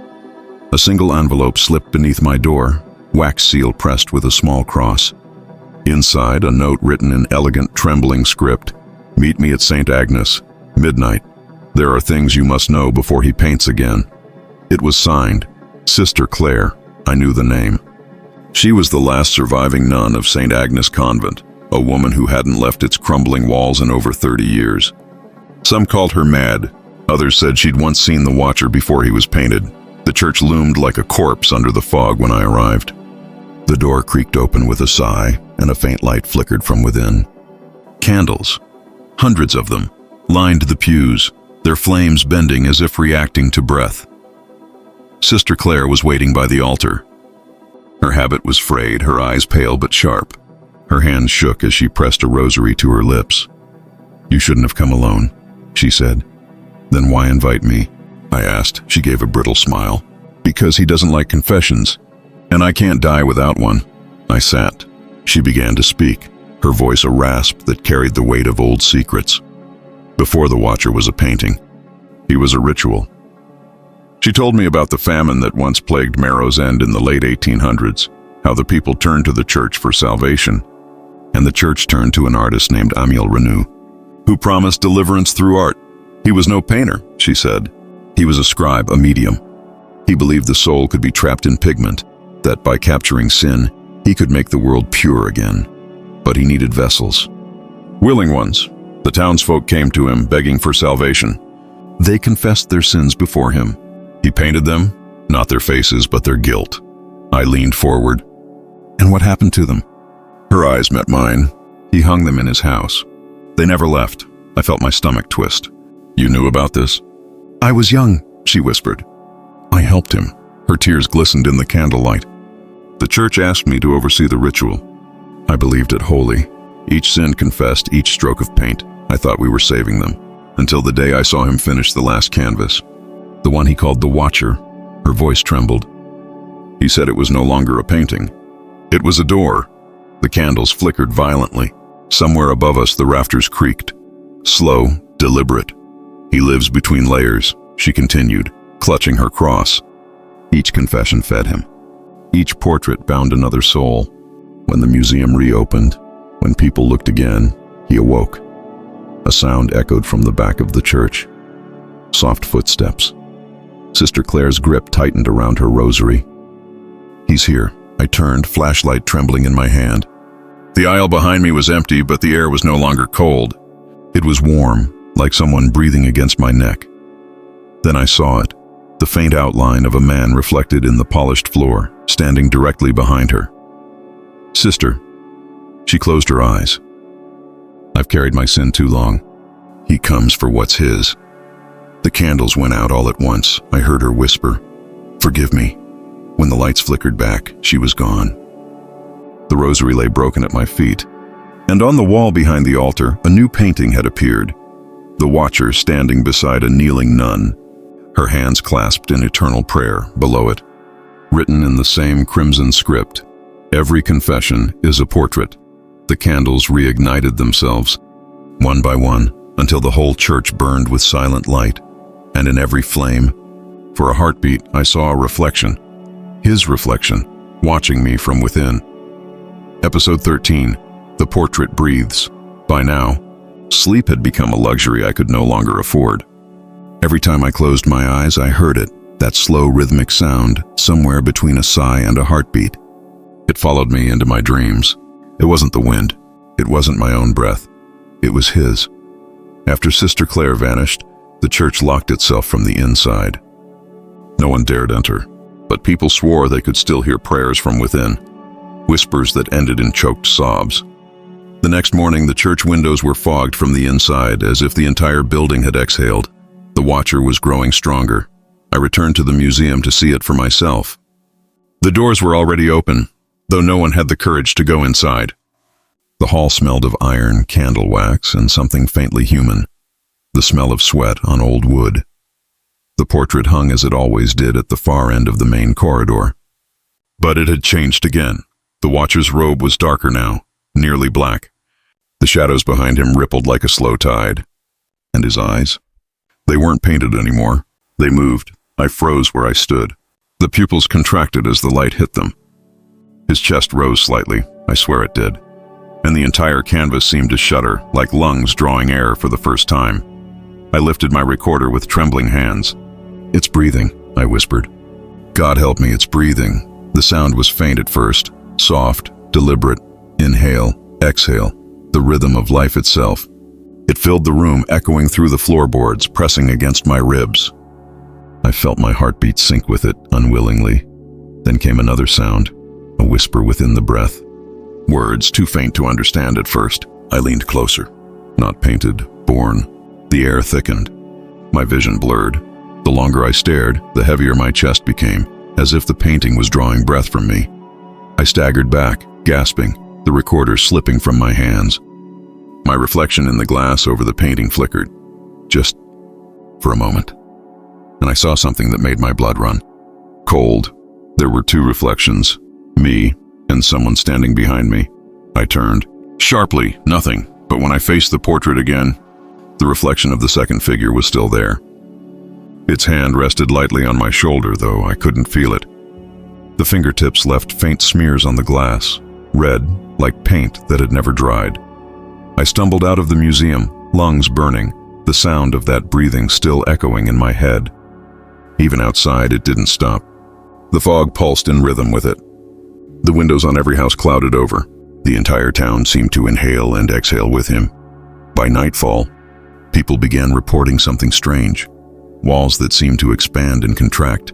A single envelope slipped beneath my door, wax seal pressed with a small cross. Inside, a note written in elegant, trembling script. "Meet me at St. Agnes, midnight. There are things you must know before he paints again." It was signed, Sister Claire. I knew the name. She was the last surviving nun of St. Agnes Convent, a woman who hadn't left its crumbling walls in over 30 years. Some called her mad. Others said she'd once seen the watcher before he was painted. The church loomed like a corpse under the fog when I arrived. The door creaked open with a sigh, and a faint light flickered from within. Candles, hundreds of them, lined the pews, their flames bending as if reacting to breath. Sister Claire was waiting by the altar. Her habit was frayed, her eyes pale but sharp. Her hands shook as she pressed a rosary to her lips. "You shouldn't have come alone," she said. "Then why invite me?" I asked. She gave a brittle smile. "Because he doesn't like confessions, and I can't die without one." I sat. She began to speak, her voice a rasp that carried the weight of old secrets. Before the watcher was a painting. He was a ritual. She told me about the famine that once plagued Marrow's End in the late 1800s, how the people turned to the church for salvation, and the church turned to an artist named Emile Renou, who promised deliverance through art. He was no painter, she said. He was a scribe, a medium. He believed the soul could be trapped in pigment, that by capturing sin, he could make the world pure again. But he needed vessels. Willing ones. The townsfolk came to him, begging for salvation. They confessed their sins before him. He painted them, not their faces, but their guilt. I leaned forward. "And what happened to them?" Her eyes met mine. He hung them in his house. They never left. I felt my stomach twist. "You knew about this?" "I was young," she whispered. I helped him. Her tears glistened in the candlelight. The church asked me to oversee the ritual. I believed it wholly. Each sin confessed, each stroke of paint. I thought we were saving them. Until the day I saw him finish the last canvas. The one he called the Watcher. Her voice trembled. He said it was no longer a painting. It was a door. The candles flickered violently. Somewhere above us, the rafters creaked. Slow, deliberate. "He lives between layers," she continued, clutching her cross. Each confession fed him. Each portrait bound another soul. When the museum reopened, when people looked again, he awoke. A sound echoed from the back of the church. Soft footsteps. Sister Claire's grip tightened around her rosary. "He's here." I turned, flashlight trembling in my hand. The aisle behind me was empty, but the air was no longer cold. It was warm, like someone breathing against my neck. Then I saw it, the faint outline of a man reflected in the polished floor, standing directly behind her. "Sister." She closed her eyes. "I've carried my sin too long. He comes for what's his." The candles went out all at once. I heard her whisper, "Forgive me." When the lights flickered back, she was gone. The rosary lay broken at my feet, and on the wall behind the altar, a new painting had appeared. The Watcher standing beside a kneeling nun, her hands clasped in eternal prayer below it. Written in the same crimson script, "Every confession is a portrait." The candles reignited themselves, one by one, until the whole church burned with silent light. And in every flame, for a heartbeat, I saw a reflection. His reflection, watching me from within. Episode 13, The Portrait Breathes. By now, Sleep had become a luxury I could no longer afford. Every time I closed my eyes, I heard it, that slow rhythmic sound, somewhere between a sigh and a heartbeat. It followed me into my dreams. It wasn't the wind. It wasn't my own breath. It was his. After Sister Claire vanished, the church locked itself from the inside. No one dared enter, but people swore they could still hear prayers from within, whispers that ended in choked sobs. The next morning, the church windows were fogged from the inside, as if the entire building had exhaled. The watcher was growing stronger. I returned to the museum to see it for myself. The doors were already open, though no one had the courage to go inside. The hall smelled of iron, candle wax, and something faintly human, the smell of sweat on old wood. The portrait hung as it always did at the far end of the main corridor. But it had changed again. The watcher's robe was darker now, nearly black. The shadows behind him rippled like a slow tide. And his eyes? They weren't painted anymore. They moved. I froze where I stood. The pupils contracted as the light hit them. His chest rose slightly, I swear it did, and the entire canvas seemed to shudder, like lungs drawing air for the first time. I lifted my recorder with trembling hands. "It's breathing," I whispered. "God help me, it's breathing." The sound was faint at first, soft, deliberate. Inhale, exhale, the rhythm of life itself. It filled the room, echoing through the floorboards, pressing against my ribs. I felt my heartbeat sync with it, unwillingly. Then came another sound, a whisper within the breath. Words too faint to understand at first. I leaned closer. Not painted, born. The air thickened. My vision blurred. The longer I stared, the heavier my chest became, as if the painting was drawing breath from me. I staggered back, gasping, the recorder slipping from my hands. My reflection in the glass over the painting flickered. Just for a moment. And I saw something that made my blood run. Cold. There were two reflections, me and someone standing behind me. I turned. Sharply, nothing, but when I faced the portrait again, the reflection of the second figure was still there. Its hand rested lightly on my shoulder, though I couldn't feel it. The fingertips left faint smears on the glass, red, like paint that had never dried. I stumbled out of the museum, lungs burning, the sound of that breathing still echoing in my head. Even outside, it didn't stop. The fog pulsed in rhythm with it. The windows on every house clouded over. The entire town seemed to inhale and exhale with him. By nightfall, people began reporting something strange. Walls that seemed to expand and contract.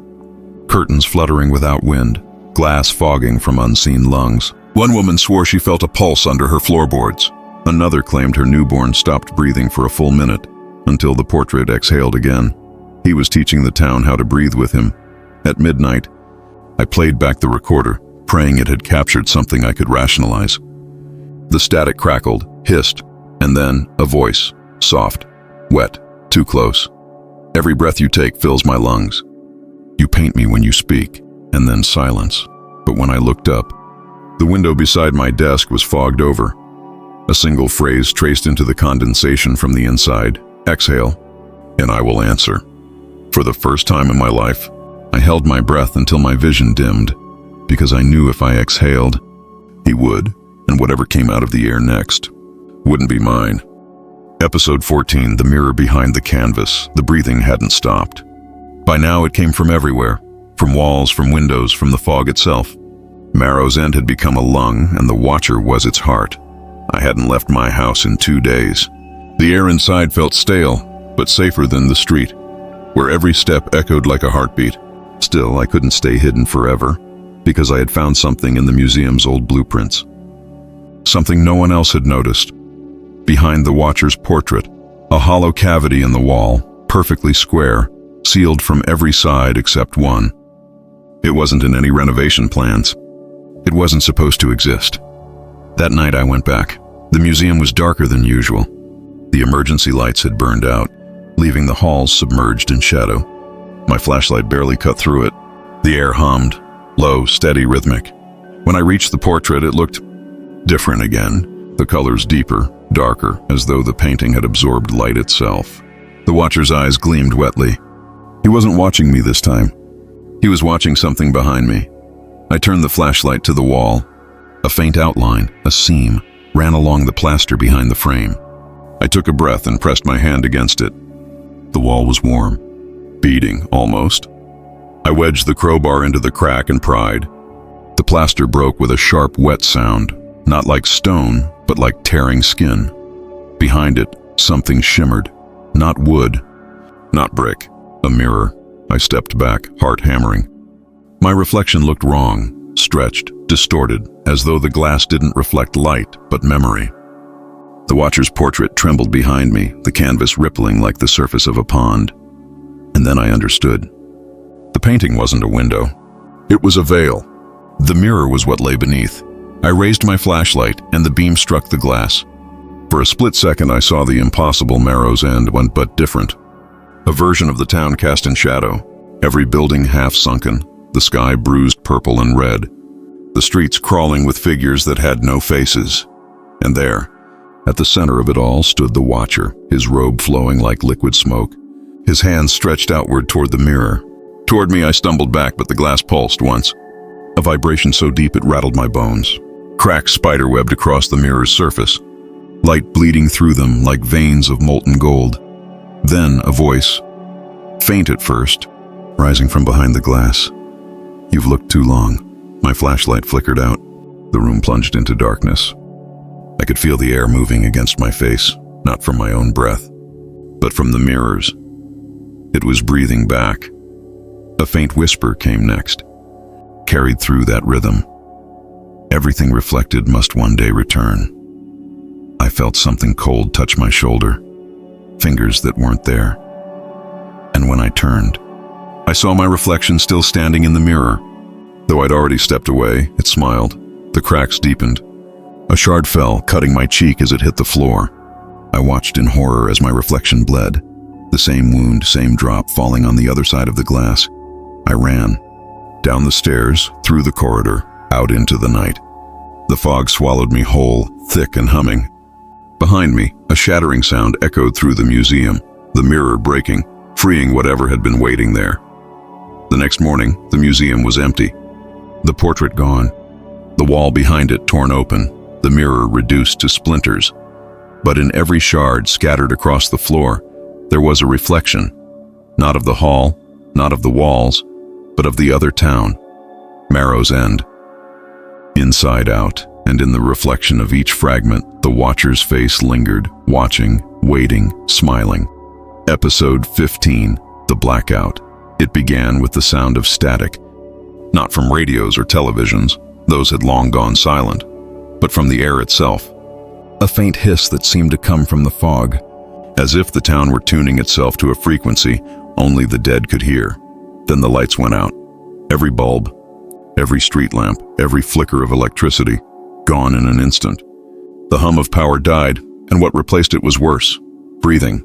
Curtains fluttering without wind. Glass fogging from unseen lungs. One woman swore she felt a pulse under her floorboards. Another claimed her newborn stopped breathing for a full minute, until the portrait exhaled again. He was teaching the town how to breathe with him. At midnight, I played back the recorder, praying it had captured something I could rationalize. The static crackled, hissed, and then a voice, soft, wet, too close. Every breath you take fills my lungs. You paint me when you speak, and then silence. But when I looked up, the window beside my desk was fogged over. A single phrase traced into the condensation from the inside, exhale, and I will answer. For the first time in my life, I held my breath until my vision dimmed, because I knew if I exhaled, he would, and whatever came out of the air next wouldn't be mine. Episode 14, The Mirror Behind the Canvas. The breathing hadn't stopped. By now it came from everywhere, from walls, from windows, from the fog itself. Marrow's end had become a lung, and the watcher was its heart. I hadn't left my house in 2 days. The air inside felt stale, but safer than the street, where every step echoed like a heartbeat. Still, I couldn't stay hidden forever, because I had found something in the museum's old blueprints. Something no one else had noticed. Behind the watcher's portrait, a hollow cavity in the wall, perfectly square, sealed from every side except one. It wasn't in any renovation plans. It wasn't supposed to exist. That night I went back. The museum was darker than usual. The emergency lights had burned out, leaving the halls submerged in shadow. My flashlight barely cut through it. The air hummed, low, steady, rhythmic. When I reached the portrait, it looked different again, the colors deeper, darker, as though the painting had absorbed light itself. The watcher's eyes gleamed wetly. He wasn't watching me this time. He was watching something behind me. I turned the flashlight to the wall. A faint outline, a seam, ran along the plaster behind the frame. I took a breath and pressed my hand against it. The wall was warm, beating almost. I wedged the crowbar into the crack and pried. The plaster broke with a sharp, wet sound, not like stone, but like tearing skin. Behind it, something shimmered. Not wood, not brick, a mirror. I stepped back, heart hammering. My reflection looked wrong, stretched, distorted, as though the glass didn't reflect light, but memory. The watcher's portrait trembled behind me, the canvas rippling like the surface of a pond. And then I understood. The painting wasn't a window. It was a veil. The mirror was what lay beneath. I raised my flashlight, and the beam struck the glass. For a split second, I saw the impossible Marrow's End, but different. A version of the town cast in shadow, every building half sunken, the sky bruised purple and red, the streets crawling with figures that had no faces. And there, at the center of it all, stood the watcher, his robe flowing like liquid smoke, his hands stretched outward toward the mirror. Toward me, I stumbled back, but the glass pulsed once. A vibration so deep it rattled my bones. Cracks spiderwebbed across the mirror's surface, light bleeding through them like veins of molten gold. Then a voice, faint at first, rising from behind the glass. "You've looked too long." My flashlight flickered out. The room plunged into darkness. I could feel the air moving against my face, not from my own breath, but from the mirror's. It was breathing back. A faint whisper came next, carried through that rhythm. Everything reflected must one day return. I felt something cold touch my shoulder, fingers that weren't there. And when I turned, I saw my reflection still standing in the mirror. Though I'd already stepped away, it smiled. The cracks deepened. A shard fell, cutting my cheek as it hit the floor. I watched in horror as my reflection bled. The same wound, same drop, falling on the other side of the glass. I ran. Down the stairs, through the corridor, out into the night. The fog swallowed me whole, thick and humming. Behind me, a shattering sound echoed through the museum, the mirror breaking, freeing whatever had been waiting there. The next morning, the museum was empty. The portrait gone. The wall behind it torn open, the mirror reduced to splinters. But in every shard scattered across the floor, there was a reflection, not of the hall, not of the walls, but of the other town, Marrow's End. Inside out, and in the reflection of each fragment, the watcher's face lingered, watching, waiting, smiling. Episode 15, The Blackout. It began with the sound of static, not from radios or televisions, those had long gone silent, but from the air itself. A faint hiss that seemed to come from the fog, as if the town were tuning itself to a frequency only the dead could hear. Then the lights went out. Every bulb, every street lamp, every flicker of electricity, gone in an instant. The hum of power died, and what replaced it was worse. Breathing.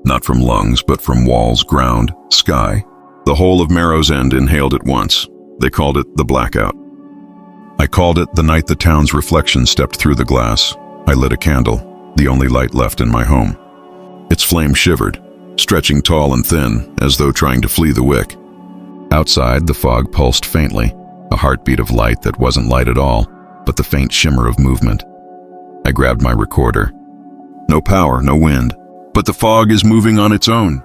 Not from lungs, but from walls, ground, sky. The whole of Marrow's End inhaled at once. They called it the blackout. I called it the night the town's reflection stepped through the glass. I lit a candle, the only light left in my home. Its flame shivered, stretching tall and thin, as though trying to flee the wick. Outside, the fog pulsed faintly, a heartbeat of light that wasn't light at all, but the faint shimmer of movement. I grabbed my recorder. No power, no wind, but the fog is moving on its own,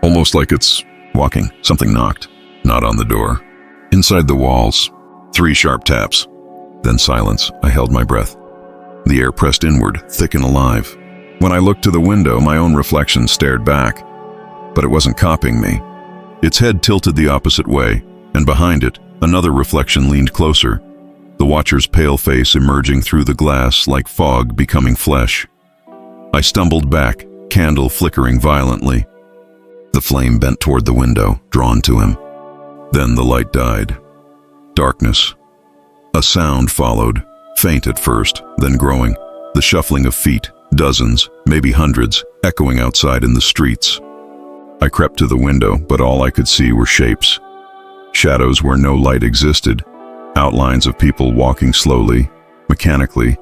almost like it's walking. Something knocked, not on the door. Inside the walls, 3 sharp taps. Then silence. I held my breath. The air pressed inward, thick and alive. When I looked to the window, my own reflection stared back, but it wasn't copying me. Its head tilted the opposite way, and behind it, another reflection leaned closer, the watcher's pale face emerging through the glass like fog becoming flesh. I stumbled back, candle flickering violently. The flame bent toward the window, drawn to him. Then the light died. Darkness. A sound followed, faint at first, then growing. The shuffling of feet, dozens, maybe hundreds, echoing outside in the streets. I crept to the window, but all I could see were shapes. Shadows where no light existed, outlines of people walking slowly, mechanically,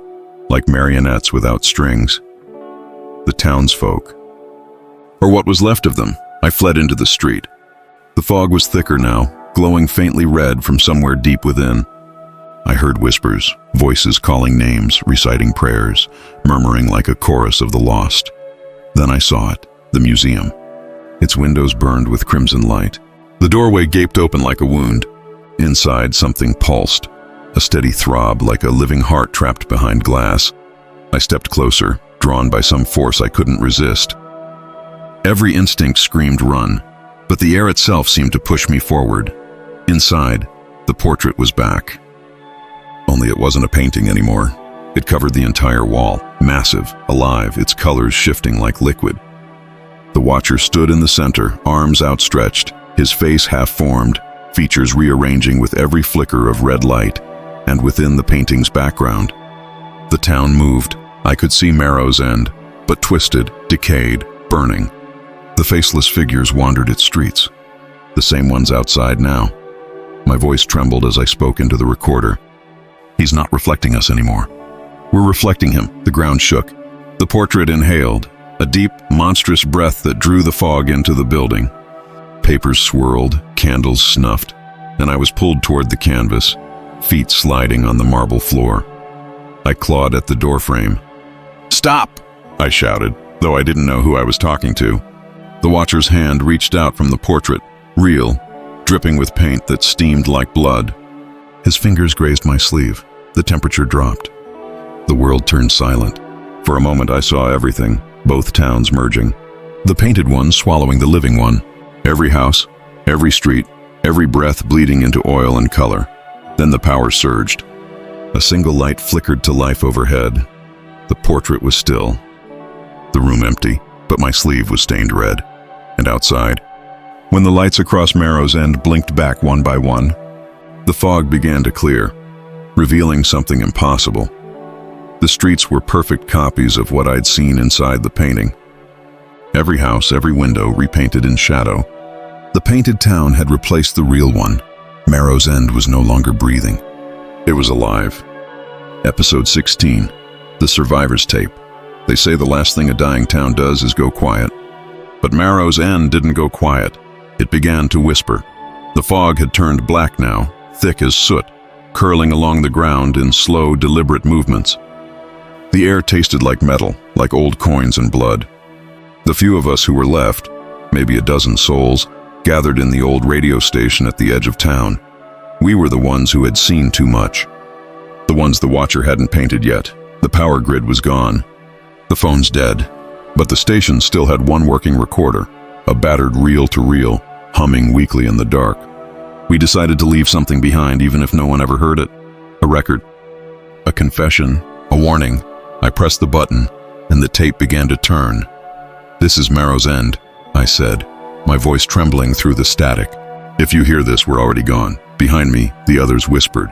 like marionettes without strings. The townsfolk. Or what was left of them. I fled into the street. The fog was thicker now, glowing faintly red from somewhere deep within. I heard whispers, voices calling names, reciting prayers, murmuring like a chorus of the lost. Then I saw it, the museum. Its windows burned with crimson light. The doorway gaped open like a wound. Inside, something pulsed, a steady throb like a living heart trapped behind glass. I stepped closer, drawn by some force I couldn't resist. Every instinct screamed run, but the air itself seemed to push me forward. Inside, the portrait was back. Only it wasn't a painting anymore. It covered the entire wall, massive, alive, its colors shifting like liquid. The watcher stood in the center, arms outstretched, his face half-formed, features rearranging with every flicker of red light, and within the painting's background, the town moved. I could see Marrow's End, but twisted, decayed, burning. The faceless figures wandered its streets, the same ones outside now. My voice trembled as I spoke into the recorder. He's not reflecting us anymore. We're reflecting him. The ground shook. The portrait inhaled, a deep, monstrous breath that drew the fog into the building. Papers swirled, candles snuffed, and I was pulled toward the canvas, feet sliding on the marble floor. I clawed at the doorframe. "Stop!" I shouted, though I didn't know who I was talking to. The watcher's hand reached out from the portrait, real, dripping with paint that steamed like blood. His fingers grazed my sleeve. The temperature dropped. The world turned silent. For a moment I saw everything, both towns merging. The painted one swallowing the living one. Every house, every street, every breath bleeding into oil and color. Then the power surged. A single light flickered to life overhead. The portrait was still. The room empty, but my sleeve was stained red. And outside, when the lights across Marrow's End blinked back one by one, the fog began to clear, revealing something impossible. The streets were perfect copies of what I'd seen inside the painting. Every house, every window repainted in shadow. The painted town had replaced the real one. Marrow's End was no longer breathing. It was alive. Episode 16, The Survivor's Tape. They say the last thing a dying town does is go quiet. But Marrow's End didn't go quiet. It began to whisper. The fog had turned black now, thick as soot, curling along the ground in slow, deliberate movements. The air tasted like metal, like old coins and blood. The few of us who were left, maybe a dozen souls, gathered in the old radio station at the edge of town. We were the ones who had seen too much. The ones the watcher hadn't painted yet. The power grid was gone. The phone's dead. But the station still had one working recorder, a battered reel-to-reel, humming weakly in the dark. We decided to leave something behind even if no one ever heard it. A record. A confession. A warning. I pressed the button, and the tape began to turn. "This is Marrow's End," I said, my voice trembling through the static. "If you hear this, we're already gone." Behind me, the others whispered,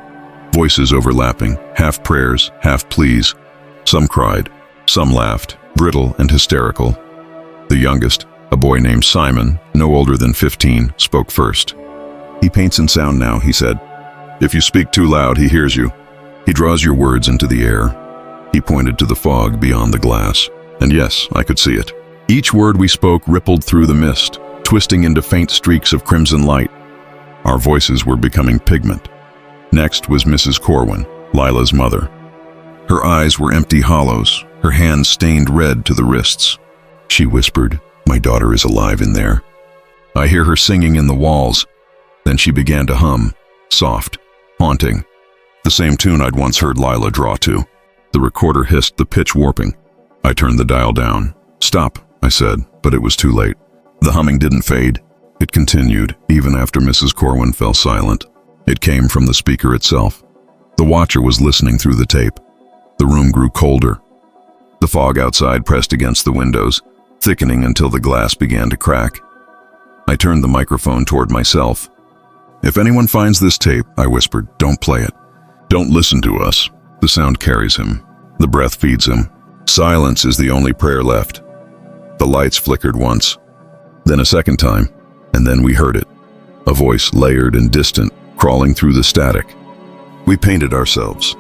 voices overlapping, half prayers, half pleas. Some cried, some laughed, brittle and hysterical. The youngest, a boy named Simon, no older than 15, spoke first. "He paints in sound now," he said. "If you speak too loud, he hears you. He draws your words into the air." He pointed to the fog beyond the glass. And yes, I could see it. Each word we spoke rippled through the mist, twisting into faint streaks of crimson light. Our voices were becoming pigment. Next was Mrs. Corwin, Lila's mother. Her eyes were empty hollows, her hands stained red to the wrists. She whispered, "My daughter is alive in there. I hear her singing in the walls." Then she began to hum, soft, haunting. The same tune I'd once heard Lila draw to. The recorder hissed, the pitch warping. I turned the dial down. "Stop," I said, but it was too late. The humming didn't fade. It continued, even after Mrs. Corwin fell silent. It came from the speaker itself. The watcher was listening through the tape. The room grew colder. The fog outside pressed against the windows, thickening until the glass began to crack. I turned the microphone toward myself. "If anyone finds this tape," I whispered, "don't play it. Don't listen to us." The sound carries him. The breath feeds him. Silence is the only prayer left. The lights flickered once, then a second time, and then we heard it. A voice layered and distant, crawling through the static. We painted ourselves.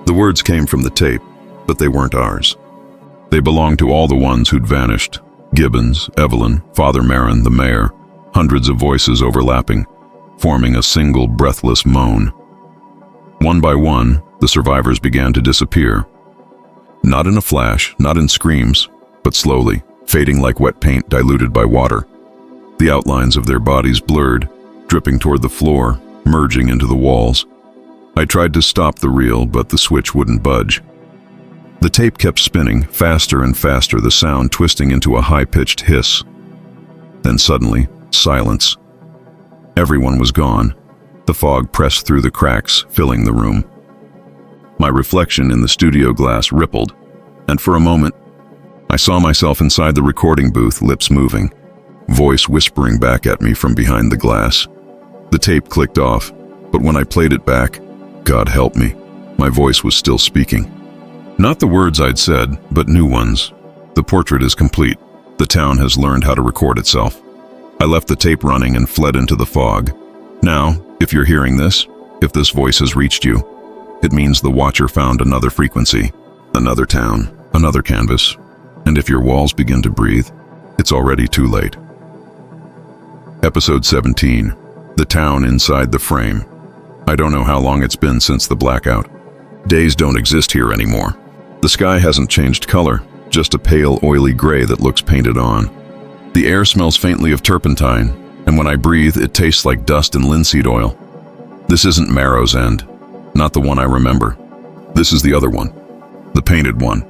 The words came from the tape, but they weren't ours. They belonged to all the ones who'd vanished. Gibbons, Evelyn, Father Marin, the mayor, hundreds of voices overlapping, forming a single breathless moan. One by one, the survivors began to disappear. Not in a flash, not in screams, but slowly, fading like wet paint diluted by water. The outlines of their bodies blurred, dripping toward the floor, merging into the walls. I tried to stop the reel, but the switch wouldn't budge. The tape kept spinning, faster and faster, the sound twisting into a high-pitched hiss. Then suddenly, silence. Everyone was gone. The fog pressed through the cracks, filling the room. My reflection in the studio glass rippled, and for a moment, I saw myself inside the recording booth, lips moving, voice whispering back at me from behind the glass. The tape clicked off, but when I played it back, God help me, my voice was still speaking. Not the words I'd said, but new ones. The portrait is complete. The town has learned how to record itself. I left the tape running and fled into the fog. Now, if you're hearing this, if this voice has reached you, it means the watcher found another frequency, another town, another canvas. And if your walls begin to breathe, it's already too late. Episode 17. The town inside the frame. I don't know how long it's been since the blackout. Days don't exist here anymore. The sky hasn't changed color, just a pale, oily gray that looks painted on. The air smells faintly of turpentine, and when I breathe, it tastes like dust and linseed oil. This isn't Marrow's end, not the one I remember. This is the other one, the painted one.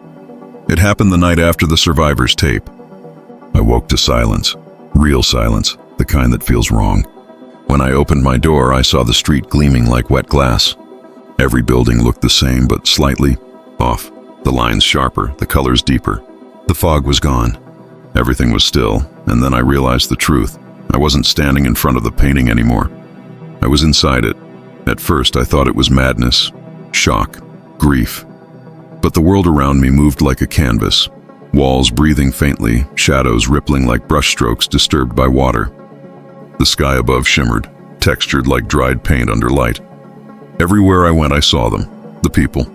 It happened the night after the survivor's tape. I woke to silence, real silence, the kind that feels wrong. When I opened my door, I saw the street gleaming like wet glass. Every building looked the same, but slightly off. The lines sharper, the colors deeper. The fog was gone. Everything was still, and then I realized the truth. I wasn't standing in front of the painting anymore. I was inside it. At first, I thought it was madness, shock, grief. But the world around me moved like a canvas. Walls breathing faintly, shadows rippling like brushstrokes disturbed by water. The sky above shimmered, textured like dried paint under light. Everywhere I went, I saw them, the people,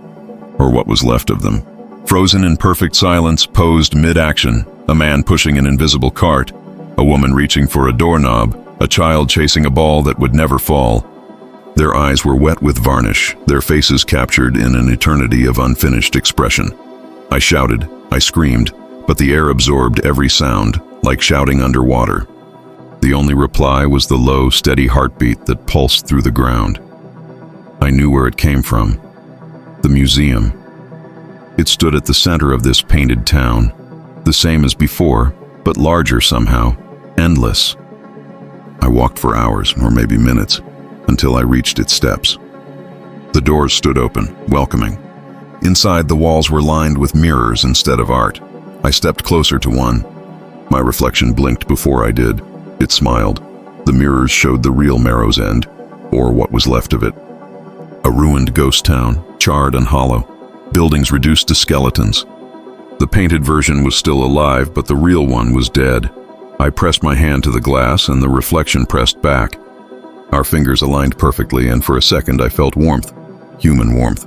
or what was left of them. Frozen in perfect silence, posed mid-action, a man pushing an invisible cart, a woman reaching for a doorknob, a child chasing a ball that would never fall. Their eyes were wet with varnish, their faces captured in an eternity of unfinished expression. I shouted, I screamed, but the air absorbed every sound, like shouting underwater. The only reply was the low, steady heartbeat that pulsed through the ground. I knew where it came from. The museum. It stood at the center of this painted town, the same as before, but larger somehow, endless. I walked for hours, or maybe minutes, until I reached its steps. The doors stood open, welcoming. Inside, the walls were lined with mirrors instead of art. I stepped closer to one. My reflection blinked before I did. It smiled. The mirrors showed the real Marrow's End, or what was left of it. A ruined ghost town, charred and hollow, buildings reduced to skeletons. The painted version was still alive, but the real one was dead. I pressed my hand to the glass, and the reflection pressed back. Our fingers aligned perfectly, and for a second I felt warmth, human warmth.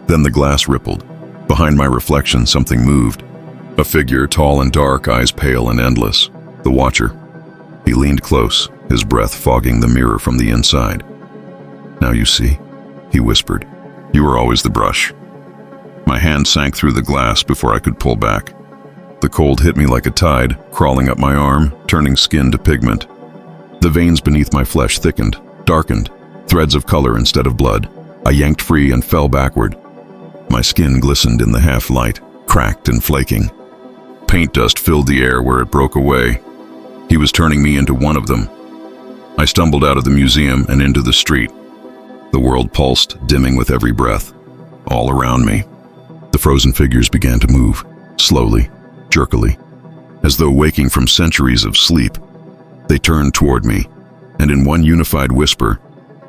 Then the glass rippled. Behind my reflection, something moved. A figure, tall and dark, eyes pale and endless. The Watcher. He leaned close, his breath fogging the mirror from the inside. "Now you see," he whispered. "You were always the brush." My hand sank through the glass before I could pull back. The cold hit me like a tide, crawling up my arm, turning skin to pigment. The veins beneath my flesh thickened, darkened, threads of color instead of blood. I yanked free and fell backward. My skin glistened in the half-light, cracked and flaking. Paint dust filled the air where it broke away. He was turning me into one of them. I stumbled out of the museum and into the street. The world pulsed, dimming with every breath. All around me, the frozen figures began to move, slowly, jerkily, as though waking from centuries of sleep. They turned toward me, and in one unified whisper,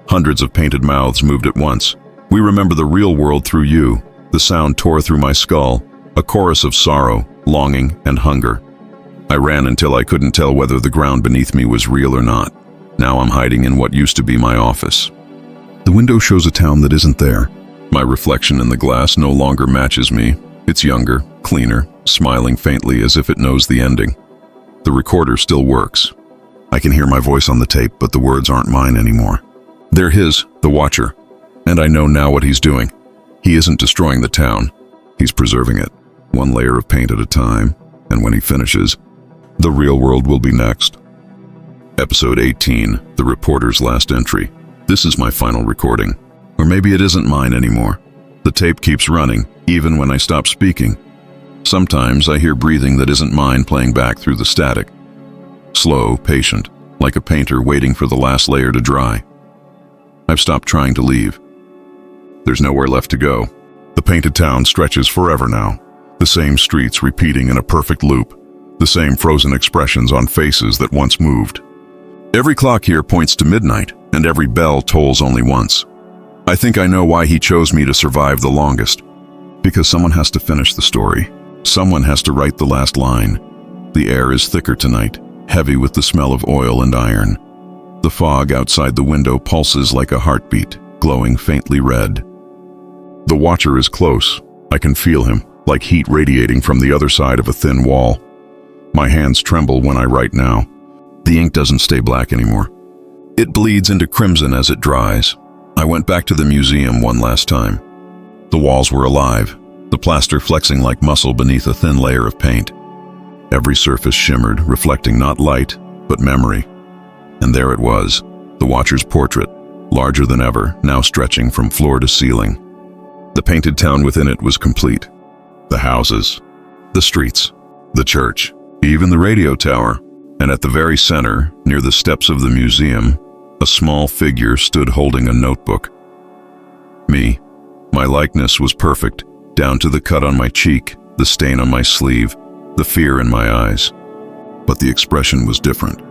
hundreds of painted mouths moved at once. "We remember the real world through you." The sound tore through my skull, a chorus of sorrow, longing, and hunger. I ran until I couldn't tell whether the ground beneath me was real or not. Now I'm hiding in what used to be my office. The window shows a town that isn't there. My reflection in the glass no longer matches me. It's younger, cleaner, smiling faintly as if it knows the ending. The recorder still works. I can hear my voice on the tape, but the words aren't mine anymore. They're his, the Watcher. And I know now what he's doing. He isn't destroying the town. He's preserving it, one layer of paint at a time, And when he finishes, the real world will be next. Episode 18, The Reporter's Last Entry. This is my final recording. Or maybe it isn't mine anymore. The tape keeps running, even when I stop speaking. Sometimes I hear breathing that isn't mine playing back through the static. Slow, patient, like a painter waiting for the last layer to dry. I've stopped trying to leave. There's nowhere left to go. The painted town stretches forever now. The same streets repeating in a perfect loop. The same frozen expressions on faces that once moved. Every clock here points to midnight, and every bell tolls only once. I think I know why he chose me to survive the longest. Because someone has to finish the story. Someone has to write the last line. The air is thicker tonight, heavy with the smell of oil and iron. The fog outside the window pulses like a heartbeat, glowing faintly red. The watcher is close. I can feel him, like heat radiating from the other side of a thin wall. My hands tremble when I write now. The ink doesn't stay black anymore. It bleeds into crimson as it dries. I went back to the museum one last time. The walls were alive, the plaster flexing like muscle beneath a thin layer of paint. Every surface shimmered, reflecting not light, but memory. And there it was, the watcher's portrait, larger than ever, now stretching from floor to ceiling. The painted town within it was complete. The houses, the streets, the church, even the radio tower. And at the very center, near the steps of the museum, a small figure stood holding a notebook. Me. My likeness was perfect, down to the cut on my cheek, the stain on my sleeve, the fear in my eyes. But the expression was different.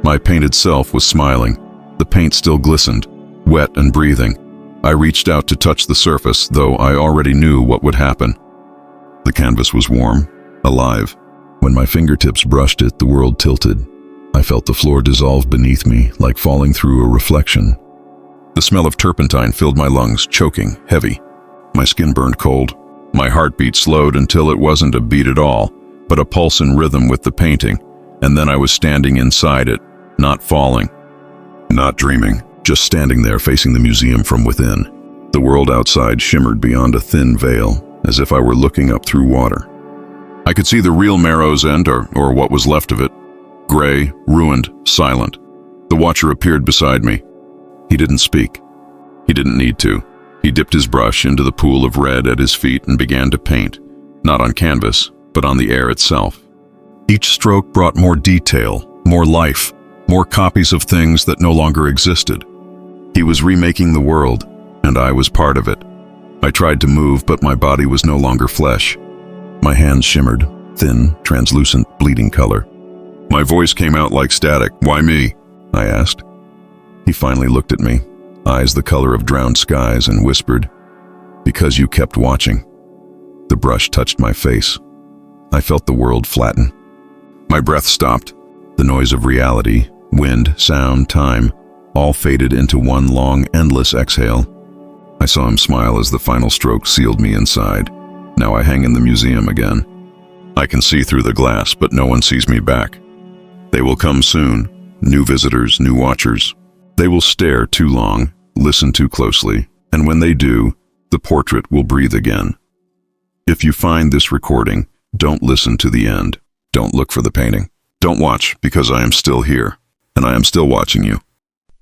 My painted self was smiling. The paint still glistened, wet and breathing. I reached out to touch the surface, though I already knew what would happen. The canvas was warm, alive. When my fingertips brushed it, the world tilted. I felt the floor dissolve beneath me, like falling through a reflection. The smell of turpentine filled my lungs, choking, heavy. My skin burned cold. My heartbeat slowed until it wasn't a beat at all, but a pulse in rhythm with the painting, and then I was standing inside it, not falling, not dreaming. Just standing there facing the museum from within. The world outside shimmered beyond a thin veil, as if I were looking up through water. I could see the real Marrow's end, or what was left of it. Gray, ruined, silent. The watcher appeared beside me. He didn't speak. He didn't need to. He dipped his brush into the pool of red at his feet and began to paint, not on canvas, but on the air itself. Each stroke brought more detail, more life, more copies of things that no longer existed. He was remaking the world, and I was part of it. I tried to move, but my body was no longer flesh. My hands shimmered, thin, translucent, bleeding color. My voice came out like static. "Why me?" I asked. He finally looked at me, eyes the color of drowned skies, and whispered, "Because you kept watching." The brush touched my face. I felt the world flatten. My breath stopped. The noise of reality, wind, sound, time, all faded into one long, endless exhale. I saw him smile as the final stroke sealed me inside. Now I hang in the museum again. I can see through the glass, but no one sees me back. They will come soon. New visitors, new watchers. They will stare too long, listen too closely, and when they do, the portrait will breathe again. If you find this recording, don't listen to the end. Don't look for the painting. Don't watch, because I am still here, and I am still watching you.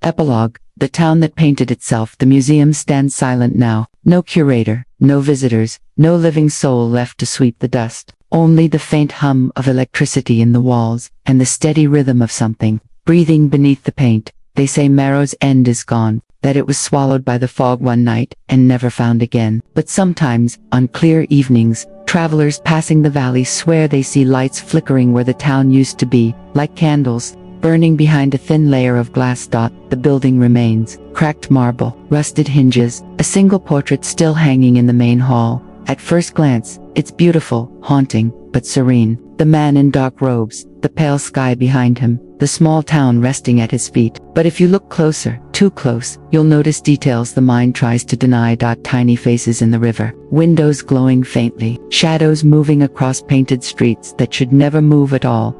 Epilogue. The town that painted itself. The museum stands silent now. No curator, no visitors, no living soul left to sweep the dust. Only the faint hum of electricity in the walls, and the steady rhythm of something breathing beneath the paint. They say Marrow's end is gone, that it was swallowed by the fog one night and never found again. But sometimes, on clear evenings, travelers passing the valley swear they see lights flickering where the town used to be, like candles, burning behind a thin layer of glass. The building remains, cracked marble, rusted hinges, a single portrait still hanging in the main hall. At first glance, it's beautiful, haunting, but serene. The man in dark robes, the pale sky behind him, the small town resting at his feet. But if you look closer, too close, you'll notice details the mind tries to deny. Tiny faces in the river, windows glowing faintly, shadows moving across painted streets that should never move at all.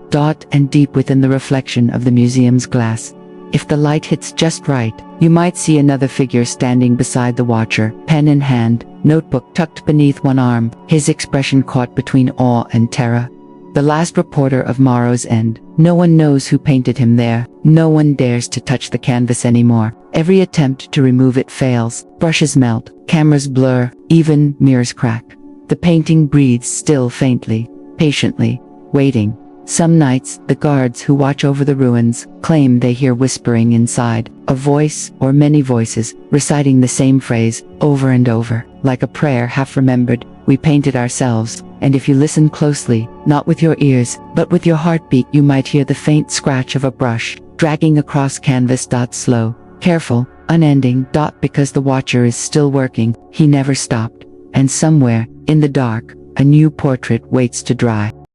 And deep within the reflection of the museum's glass, if the light hits just right, you might see another figure standing beside the watcher, pen in hand, notebook tucked beneath one arm, his expression caught between awe and terror. The last reporter of Marrow's End. No one knows who painted him there. No one dares to touch the canvas anymore. Every attempt to remove it fails. Brushes melt, cameras blur, even mirrors crack. The painting breathes still faintly, patiently, waiting. Some nights, the guards who watch over the ruins claim they hear whispering inside, a voice or many voices, reciting the same phrase over and over, like a prayer half remembered. We painted ourselves, and if you listen closely, not with your ears, but with your heartbeat, you might hear the faint scratch of a brush, dragging across canvas. Slow, careful, unending. Because the watcher is still working, he never stopped. And somewhere, in the dark, a new portrait waits to dry.